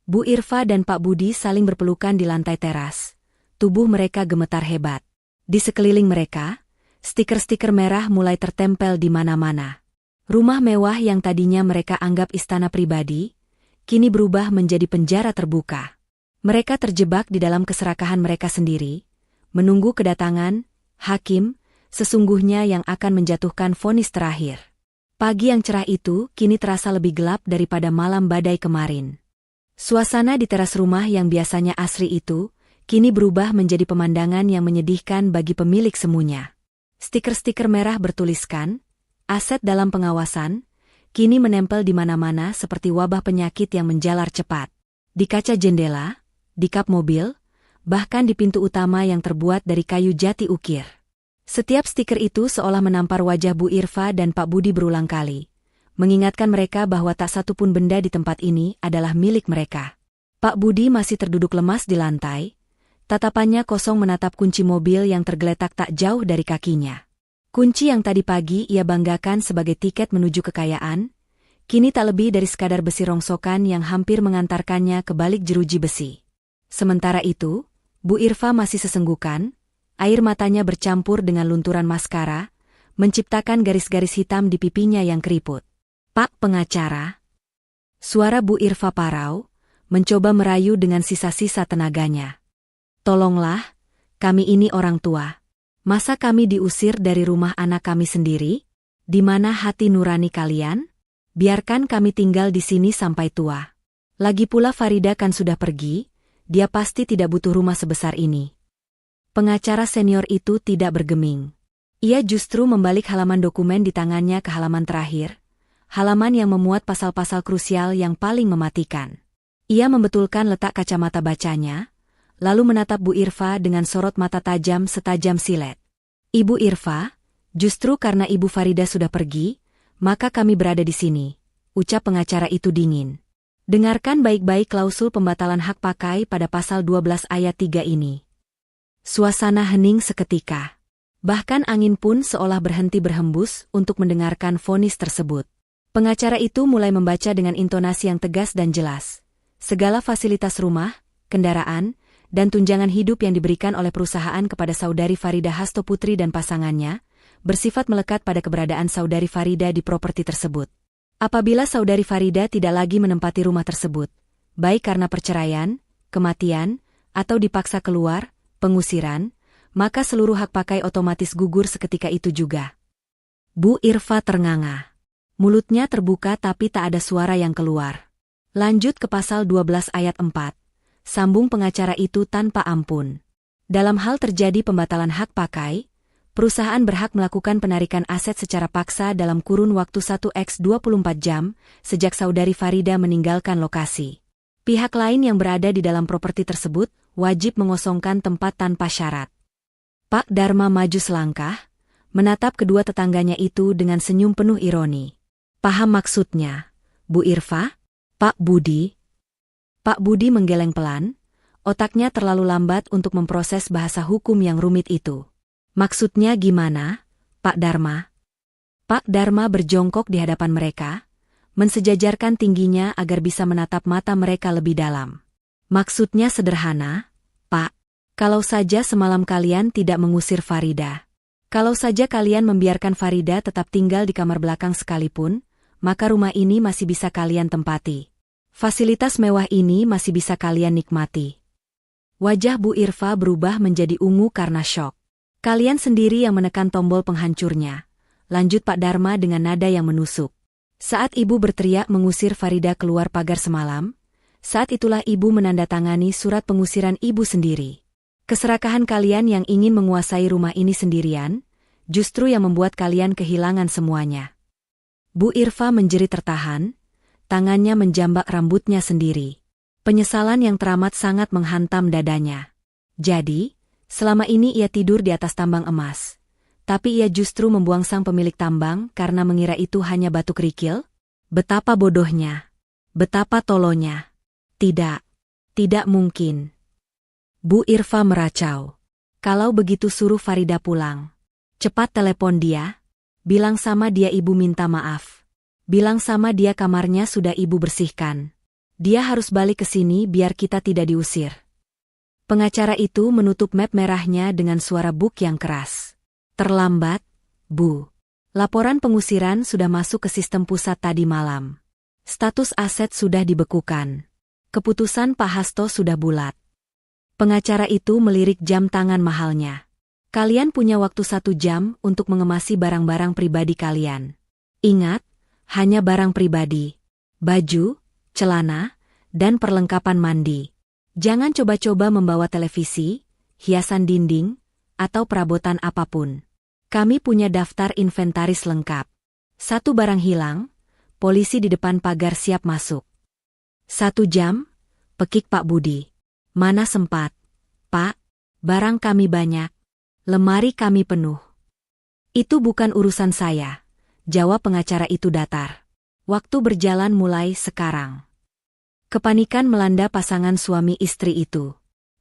Bu Irfa dan Pak Budi saling berpelukan di lantai teras. Tubuh mereka gemetar hebat. Di sekeliling mereka, stiker-stiker merah mulai tertempel di mana-mana. Rumah mewah yang tadinya mereka anggap istana pribadi, kini berubah menjadi penjara terbuka. Mereka terjebak di dalam keserakahan mereka sendiri, menunggu kedatangan hakim, sesungguhnya yang akan menjatuhkan vonis terakhir. Pagi yang cerah itu kini terasa lebih gelap daripada malam badai kemarin. Suasana di teras rumah yang biasanya asri itu, kini berubah menjadi pemandangan yang menyedihkan bagi pemilik semuanya. Stiker-stiker merah bertuliskan, aset dalam pengawasan, kini menempel di mana-mana seperti wabah penyakit yang menjalar cepat. Di kaca jendela, di kap mobil, bahkan di pintu utama yang terbuat dari kayu jati ukir. Setiap stiker itu seolah menampar wajah Bu Irfa dan Pak Budi berulang kali, mengingatkan mereka bahwa tak satu pun benda di tempat ini adalah milik mereka. Pak Budi masih terduduk lemas di lantai, tatapannya kosong menatap kunci mobil yang tergeletak tak jauh dari kakinya. Kunci yang tadi pagi ia banggakan sebagai tiket menuju kekayaan, kini tak lebih dari sekadar besi rongsokan yang hampir mengantarkannya ke balik jeruji besi. Sementara itu, Bu Irfa masih sesenggukan, air matanya bercampur dengan lunturan maskara, menciptakan garis-garis hitam di pipinya yang keriput. Pak pengacara. Suara Bu Irfa parau, mencoba merayu dengan sisa-sisa tenaganya. Tolonglah, kami ini orang tua. Masa kami diusir dari rumah anak kami sendiri? Di mana hati nurani kalian? Biarkan kami tinggal di sini sampai tua. Lagi pula Farida kan sudah pergi, dia pasti tidak butuh rumah sebesar ini. Pengacara senior itu tidak bergeming. Ia justru membalik halaman dokumen di tangannya ke halaman terakhir, halaman yang memuat pasal-pasal krusial yang paling mematikan. Ia membetulkan letak kacamata bacanya, lalu menatap Bu Irfa dengan sorot mata tajam setajam silet. Ibu Irfa, justru karena Ibu Farida sudah pergi, maka kami berada di sini, ucap pengacara itu dingin. Dengarkan baik-baik klausul pembatalan hak pakai pada pasal 12 ayat 3 ini. Suasana hening seketika. Bahkan angin pun seolah berhenti berhembus untuk mendengarkan vonis tersebut. Pengacara itu mulai membaca dengan intonasi yang tegas dan jelas. Segala fasilitas rumah, kendaraan, dan tunjangan hidup yang diberikan oleh perusahaan kepada saudari Farida Hasto Putri dan pasangannya, bersifat melekat pada keberadaan saudari Farida di properti tersebut. Apabila saudari Farida tidak lagi menempati rumah tersebut, baik karena perceraian, kematian, atau dipaksa keluar, pengusiran, maka seluruh hak pakai otomatis gugur seketika itu juga. Bu Irfa ternganga. Mulutnya terbuka tapi tak ada suara yang keluar. Lanjut ke pasal 12 ayat 4. Sambung pengacara itu tanpa ampun. Dalam hal terjadi pembatalan hak pakai, perusahaan berhak melakukan penarikan aset secara paksa dalam kurun waktu 1x24 jam, sejak saudari Farida meninggalkan lokasi. Pihak lain yang berada di dalam properti tersebut, wajib mengosongkan tempat tanpa syarat. Pak Dharma maju selangkah, menatap kedua tetangganya itu dengan senyum penuh ironi. Paham maksudnya, Bu Irfa? Pak Budi? Pak Budi menggeleng pelan, otaknya terlalu lambat untuk memproses bahasa hukum yang rumit itu. Maksudnya gimana, Pak Dharma. Pak Dharma berjongkok di hadapan mereka, mensejajarkan tingginya agar bisa menatap mata mereka lebih dalam. Maksudnya sederhana, Pak. Kalau saja semalam kalian tidak mengusir Farida. Kalau saja kalian membiarkan Farida tetap tinggal di kamar belakang sekalipun, maka rumah ini masih bisa kalian tempati. Fasilitas mewah ini masih bisa kalian nikmati. Wajah Bu Irfa berubah menjadi ungu karena syok. Kalian sendiri yang menekan tombol penghancurnya. Lanjut Pak Dharma dengan nada yang menusuk. Saat ibu berteriak mengusir Farida keluar pagar semalam, saat itulah ibu menandatangani surat pengusiran ibu sendiri. Keserakahan kalian yang ingin menguasai rumah ini sendirian, justru yang membuat kalian kehilangan semuanya. Bu Irfa menjerit tertahan, tangannya menjambak rambutnya sendiri. Penyesalan yang teramat sangat menghantam dadanya. Jadi, selama ini ia tidur di atas tambang emas. Tapi ia justru membuang sang pemilik tambang karena mengira itu hanya batu kerikil? Betapa bodohnya. Betapa tolonya. Tidak. Tidak mungkin. Bu Irfa meracau. Kalau begitu suruh Farida pulang. Cepat telepon dia. Bilang sama dia ibu minta maaf. Bilang sama dia kamarnya sudah ibu bersihkan. Dia harus balik ke sini biar kita tidak diusir. Pengacara itu menutup map merahnya dengan suara buk yang keras. Terlambat, Bu. Laporan pengusiran sudah masuk ke sistem pusat tadi malam. Status aset sudah dibekukan. Keputusan Pak Hasto sudah bulat. Pengacara itu melirik jam tangan mahalnya. Kalian punya waktu 1 jam untuk mengemasi barang-barang pribadi kalian. Ingat, hanya barang pribadi. Baju, celana, dan perlengkapan mandi. Jangan coba-coba membawa televisi, hiasan dinding, atau perabotan apapun. Kami punya daftar inventaris lengkap. 1 barang hilang, polisi di depan pagar siap masuk. 1 jam, pekik Pak Budi. Mana sempat? Pak, barang kami banyak. Lemari kami penuh. Itu bukan urusan saya, jawab pengacara itu datar. Waktu berjalan mulai sekarang. Kepanikan melanda pasangan suami istri itu.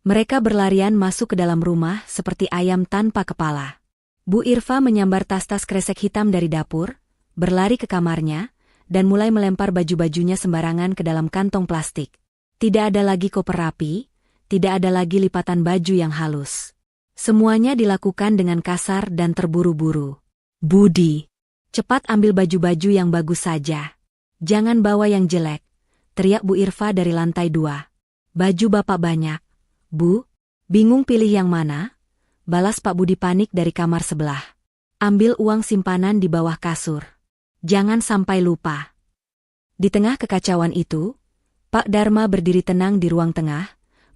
Mereka berlarian masuk ke dalam rumah seperti ayam tanpa kepala. Bu Irfa menyambar tas-tas kresek hitam dari dapur, berlari ke kamarnya, dan mulai melempar baju-bajunya sembarangan ke dalam kantong plastik. Tidak ada lagi koper rapi, tidak ada lagi lipatan baju yang halus. Semuanya dilakukan dengan kasar dan terburu-buru. Budi, cepat ambil baju-baju yang bagus saja. Jangan bawa yang jelek, teriak Bu Irfa dari lantai 2. Baju bapak banyak. Bu, bingung pilih yang mana? Balas Pak Budi panik dari kamar sebelah. Ambil uang simpanan di bawah kasur. Jangan sampai lupa. Di tengah kekacauan itu, Pak Dharma berdiri tenang di ruang tengah,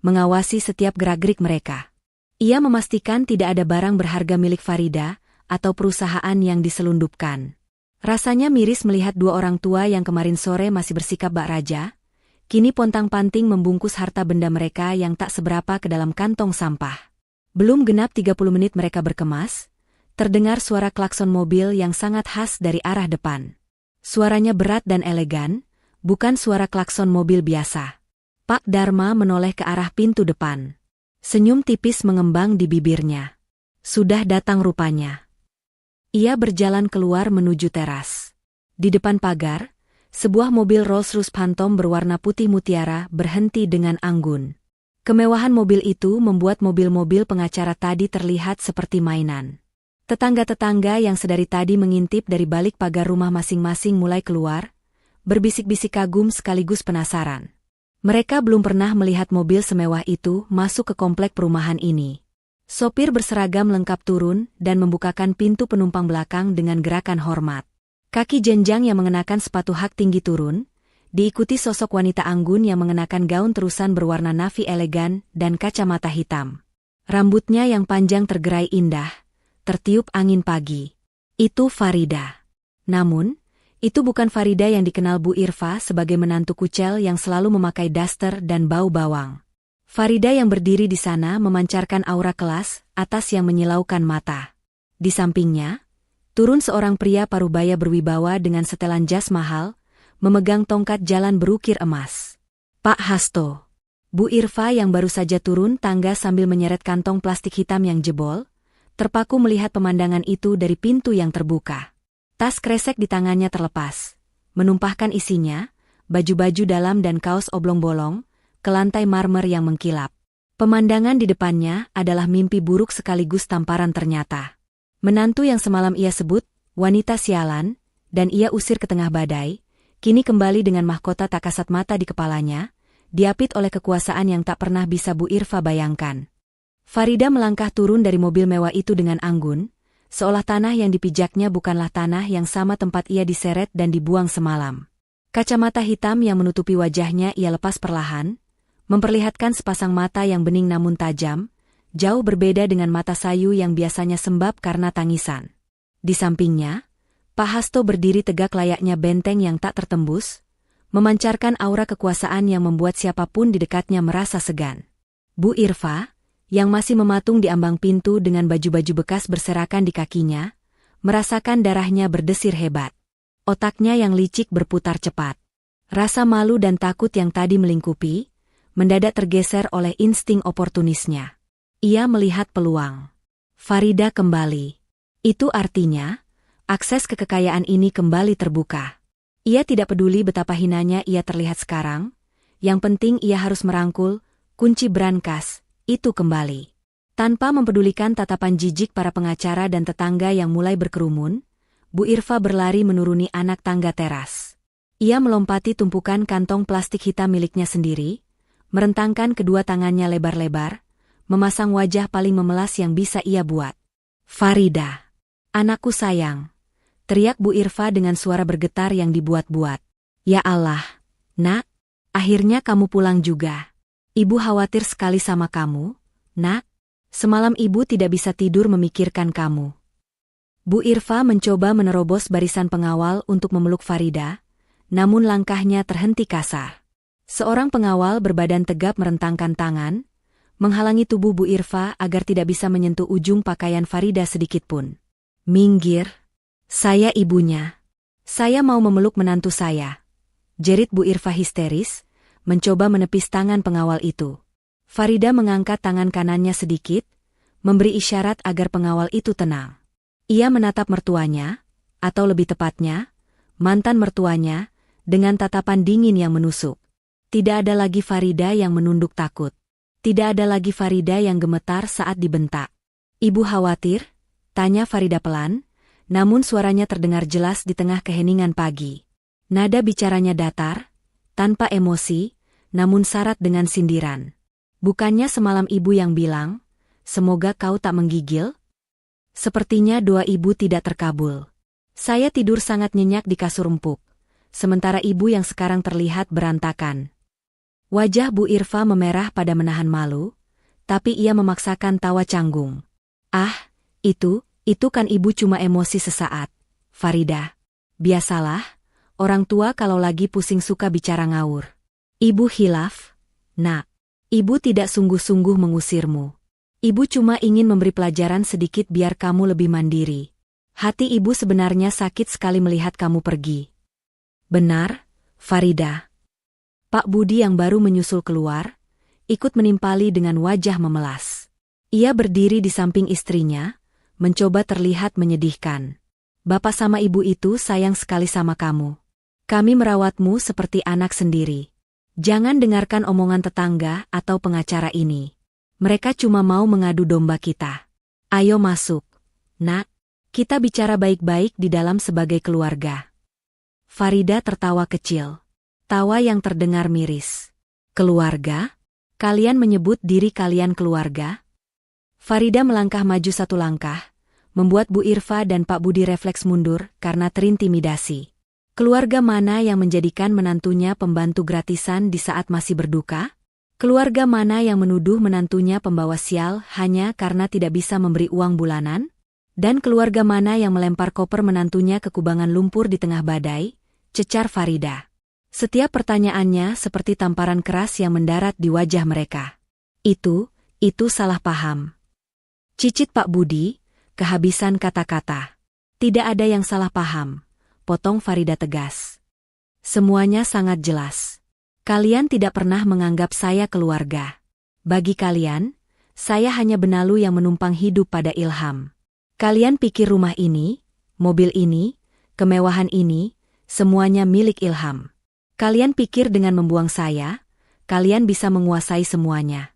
mengawasi setiap gerak-gerik mereka. Ia memastikan tidak ada barang berharga milik Farida atau perusahaan yang diselundupkan. Rasanya miris melihat 2 orang tua yang kemarin sore masih bersikap bak raja, kini pontang-panting membungkus harta benda mereka yang tak seberapa ke dalam kantong sampah. Belum genap 30 menit mereka berkemas, terdengar suara klakson mobil yang sangat khas dari arah depan. Suaranya berat dan elegan, bukan suara klakson mobil biasa. Pak Dharma menoleh ke arah pintu depan. Senyum tipis mengembang di bibirnya. Sudah datang rupanya. Ia berjalan keluar menuju teras. Di depan pagar, sebuah mobil Rolls-Royce Phantom berwarna putih mutiara berhenti dengan anggun. Kemewahan mobil itu membuat mobil-mobil pengacara tadi terlihat seperti mainan. Tetangga-tetangga yang sedari tadi mengintip dari balik pagar rumah masing-masing mulai keluar, berbisik-bisik kagum sekaligus penasaran. Mereka belum pernah melihat mobil semewah itu masuk ke komplek perumahan ini. Sopir berseragam lengkap turun dan membukakan pintu penumpang belakang dengan gerakan hormat. Kaki jenjang yang mengenakan sepatu hak tinggi turun, diikuti sosok wanita anggun yang mengenakan gaun terusan berwarna navy elegan dan kacamata hitam. Rambutnya yang panjang tergerai indah, tertiup angin pagi. Itu Farida. Namun, itu bukan Farida yang dikenal Bu Irfa sebagai menantu kucel yang selalu memakai daster dan bau bawang. Farida yang berdiri di sana memancarkan aura kelas atas yang menyilaukan mata. Di sampingnya, turun seorang pria parubaya berwibawa dengan setelan jas mahal, memegang tongkat jalan berukir emas. Pak Hasto. Bu Irfa yang baru saja turun tangga sambil menyeret kantong plastik hitam yang jebol, terpaku melihat pemandangan itu dari pintu yang terbuka. Tas kresek di tangannya terlepas, menumpahkan isinya, baju-baju dalam dan kaos oblong-bolong, ke lantai marmer yang mengkilap. Pemandangan di depannya adalah mimpi buruk sekaligus tamparan ternyata. Menantu yang semalam ia sebut, wanita sialan, dan ia usir ke tengah badai, kini kembali dengan mahkota tak kasat mata di kepalanya, diapit oleh kekuasaan yang tak pernah bisa Bu Irfa bayangkan. Farida melangkah turun dari mobil mewah itu dengan anggun, seolah tanah yang dipijaknya bukanlah tanah yang sama tempat ia diseret dan dibuang semalam. Kacamata hitam yang menutupi wajahnya ia lepas perlahan, memperlihatkan sepasang mata yang bening namun tajam, jauh berbeda dengan mata sayu yang biasanya sembab karena tangisan. Di sampingnya, Pak Hasto berdiri tegak layaknya benteng yang tak tertembus, memancarkan aura kekuasaan yang membuat siapapun di dekatnya merasa segan. Bu Irfa, yang masih mematung di ambang pintu dengan baju-baju bekas berserakan di kakinya, merasakan darahnya berdesir hebat. Otaknya yang licik berputar cepat. Rasa malu dan takut yang tadi melingkupi, mendadak tergeser oleh insting oportunisnya. Ia melihat peluang. Farida kembali. Itu artinya, akses ke kekayaan ini kembali terbuka. Ia tidak peduli betapa hinanya ia terlihat sekarang, yang penting ia harus merangkul kunci brankas itu kembali. Tanpa mempedulikan tatapan jijik para pengacara dan tetangga yang mulai berkerumun, Bu Irfa berlari menuruni anak tangga teras. Ia melompati tumpukan kantong plastik hitam miliknya sendiri, merentangkan kedua tangannya lebar-lebar, memasang wajah paling memelas yang bisa ia buat. "Farida, anakku sayang," teriak Bu Irfa dengan suara bergetar yang dibuat-buat. "Ya Allah, Nak, akhirnya kamu pulang juga. Ibu khawatir sekali sama kamu, Nak. Semalam ibu tidak bisa tidur memikirkan kamu." Bu Irfa mencoba menerobos barisan pengawal untuk memeluk Farida, namun langkahnya terhenti kasar. Seorang pengawal berbadan tegap merentangkan tangan, menghalangi tubuh Bu Irfa agar tidak bisa menyentuh ujung pakaian Farida sedikitpun. "Minggir, saya ibunya. Saya mau memeluk menantu saya," jerit Bu Irfa histeris, mencoba menepis tangan pengawal itu. Farida mengangkat tangan kanannya sedikit, memberi isyarat agar pengawal itu tenang. Ia menatap mertuanya, atau lebih tepatnya, mantan mertuanya, dengan tatapan dingin yang menusuk. Tidak ada lagi Farida yang menunduk takut. Tidak ada lagi Farida yang gemetar saat dibentak. "Ibu khawatir?" tanya Farida pelan, namun suaranya terdengar jelas di tengah keheningan pagi. Nada bicaranya datar, tanpa emosi, namun syarat dengan sindiran. "Bukannya semalam ibu yang bilang, semoga kau tak menggigil?" Sepertinya doa ibu tidak terkabul. Saya tidur sangat nyenyak di kasur empuk, sementara ibu yang sekarang terlihat berantakan. Wajah Bu Irfa memerah pada menahan malu, tapi ia memaksakan tawa canggung. "Ah, itu kan ibu cuma emosi sesaat, Farida. Biasalah, orang tua kalau lagi pusing suka bicara ngawur." "Ibu khilaf, Nak. Ibu tidak sungguh-sungguh mengusirmu. Ibu cuma ingin memberi pelajaran sedikit biar kamu lebih mandiri. Hati ibu sebenarnya sakit sekali melihat kamu pergi." "Benar, Farida." Pak Budi yang baru menyusul keluar, ikut menimpali dengan wajah memelas. Ia berdiri di samping istrinya, mencoba terlihat menyedihkan. "Bapak sama ibu itu sayang sekali sama kamu. Kami merawatmu seperti anak sendiri. Jangan dengarkan omongan tetangga atau pengacara ini. Mereka cuma mau mengadu domba kita. Ayo masuk, Nak. Kita bicara baik-baik di dalam sebagai keluarga." Farida tertawa kecil. Tawa yang terdengar miris. "Keluarga? Kalian menyebut diri kalian keluarga?" Farida melangkah maju satu langkah, membuat Bu Irfa dan Pak Budi refleks mundur karena terintimidasi. Keluarga mana yang menjadikan menantunya pembantu gratisan di saat masih berduka? Keluarga mana yang menuduh menantunya pembawa sial hanya karena tidak bisa memberi uang bulanan? Dan keluarga mana yang melempar koper menantunya ke kubangan lumpur di tengah badai? Cecar Farida. Setiap pertanyaannya seperti tamparan keras yang mendarat di wajah mereka. Itu salah paham." Cicit Pak Budi, kehabisan kata-kata. "Tidak ada yang salah paham," potong Farida tegas. "Semuanya sangat jelas. Kalian tidak pernah menganggap saya keluarga. Bagi kalian, saya hanya benalu yang menumpang hidup pada Ilham. Kalian pikir rumah ini, mobil ini, kemewahan ini, semuanya milik Ilham. Kalian pikir dengan membuang saya, kalian bisa menguasai semuanya.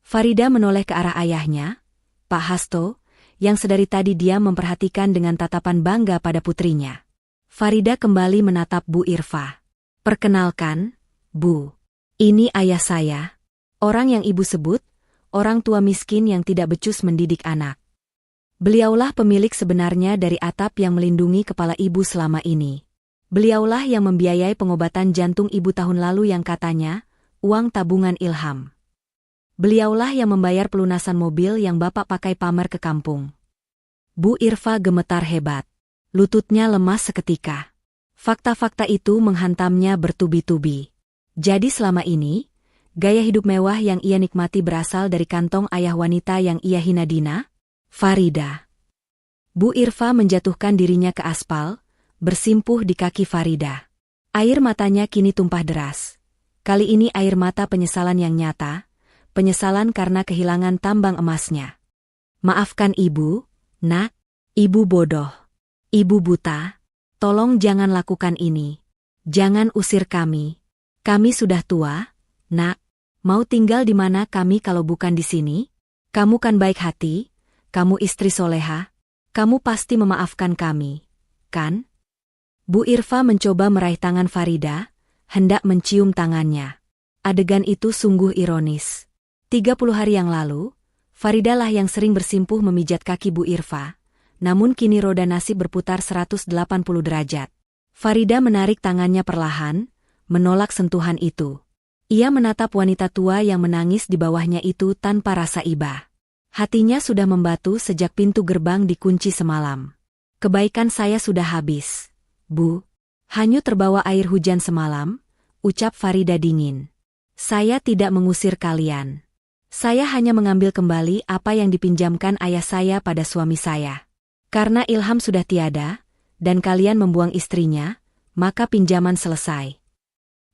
Farida menoleh ke arah ayahnya, Pak Hasto, yang sedari tadi dia memperhatikan dengan tatapan bangga pada putrinya. Farida kembali menatap Bu Irfa. Perkenalkan, Bu. Ini ayah saya. Orang yang ibu sebut, orang tua miskin yang tidak becus mendidik anak. Beliaulah pemilik sebenarnya dari atap yang melindungi kepala ibu selama ini. Beliaulah yang membiayai pengobatan jantung ibu tahun lalu yang katanya, uang tabungan Ilham. Beliaulah yang membayar pelunasan mobil yang Bapak pakai pamer ke kampung. Bu Irfa gemetar hebat. Lututnya lemas seketika. Fakta-fakta itu menghantamnya bertubi-tubi. Jadi selama ini, gaya hidup mewah yang ia nikmati berasal dari kantong ayah wanita yang ia hina Dina? Farida. Bu Irfa menjatuhkan dirinya ke aspal, bersimpuh di kaki Farida. Air matanya kini tumpah deras. Kali ini air mata penyesalan yang nyata, penyesalan karena kehilangan tambang emasnya. Maafkan ibu, nak, ibu bodoh. Ibu buta, tolong jangan lakukan ini. Jangan usir kami. Kami sudah tua, nak. Mau tinggal di mana kami kalau bukan di sini? Kamu kan baik hati, kamu istri soleha. Kamu pasti memaafkan kami, kan? Bu Irfa mencoba meraih tangan Farida, hendak mencium tangannya. Adegan itu sungguh ironis. 30 hari yang lalu, Farida lah yang sering bersimpuh memijat kaki Bu Irfa, namun kini roda nasib berputar 180 derajat. Farida menarik tangannya perlahan, menolak sentuhan itu. Ia menatap wanita tua yang menangis di bawahnya itu tanpa rasa iba. Hatinya sudah membatu sejak pintu gerbang dikunci semalam. Kebaikan saya sudah habis, Bu. Hanyut terbawa air hujan semalam, ucap Farida dingin. Saya tidak mengusir kalian. Saya hanya mengambil kembali apa yang dipinjamkan ayah saya pada suami saya. Karena Ilham sudah tiada, dan kalian membuang istrinya, maka pinjaman selesai.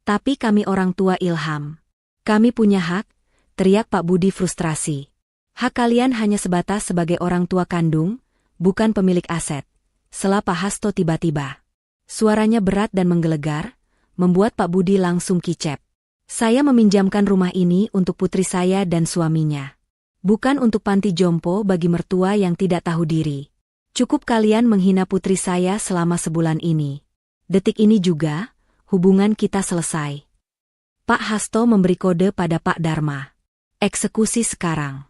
Tapi kami orang tua Ilham. Kami punya hak, teriak Pak Budi frustrasi. Hak kalian hanya sebatas sebagai orang tua kandung, bukan pemilik aset. Sela Pak Hasto tiba-tiba. Suaranya berat dan menggelegar, membuat Pak Budi langsung kicep. Saya meminjamkan rumah ini untuk putri saya dan suaminya. Bukan untuk panti jompo bagi mertua yang tidak tahu diri. Cukup kalian menghina putri saya selama sebulan ini. Detik ini juga, hubungan kita selesai. Pak Hasto memberi kode pada Pak Dharma. Eksekusi sekarang.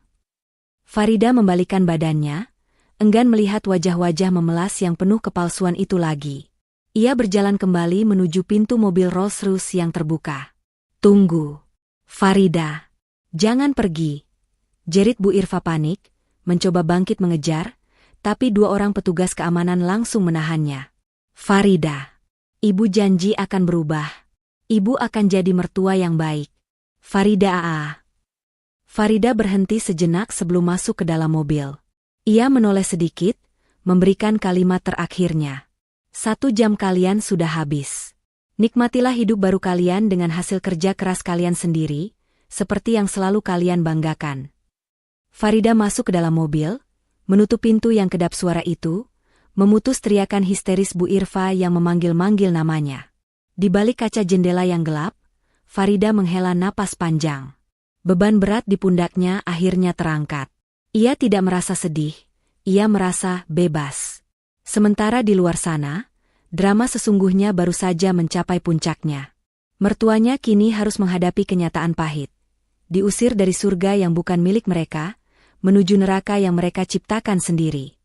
Farida membalikkan badannya, enggan melihat wajah-wajah memelas yang penuh kepalsuan itu lagi. Ia berjalan kembali menuju pintu mobil Rolls-Royce yang terbuka. Tunggu. Farida. Jangan pergi. Jerit Bu Irfa panik, mencoba bangkit mengejar, tapi 2 orang petugas keamanan langsung menahannya. Farida. Ibu janji akan berubah. Ibu akan jadi mertua yang baik. Farida Farida berhenti sejenak sebelum masuk ke dalam mobil. Ia menoleh sedikit, memberikan kalimat terakhirnya. 1 jam kalian sudah habis. Nikmatilah hidup baru kalian dengan hasil kerja keras kalian sendiri, seperti yang selalu kalian banggakan. Farida masuk ke dalam mobil, menutup pintu yang kedap suara itu, memutus teriakan histeris Bu Irfa yang memanggil-manggil namanya. Di balik kaca jendela yang gelap, Farida menghela napas panjang. Beban berat di pundaknya akhirnya terangkat. Ia tidak merasa sedih, ia merasa bebas. Sementara di luar sana, drama sesungguhnya baru saja mencapai puncaknya. Mertuanya kini harus menghadapi kenyataan pahit. Diusir dari surga yang bukan milik mereka, menuju neraka yang mereka ciptakan sendiri.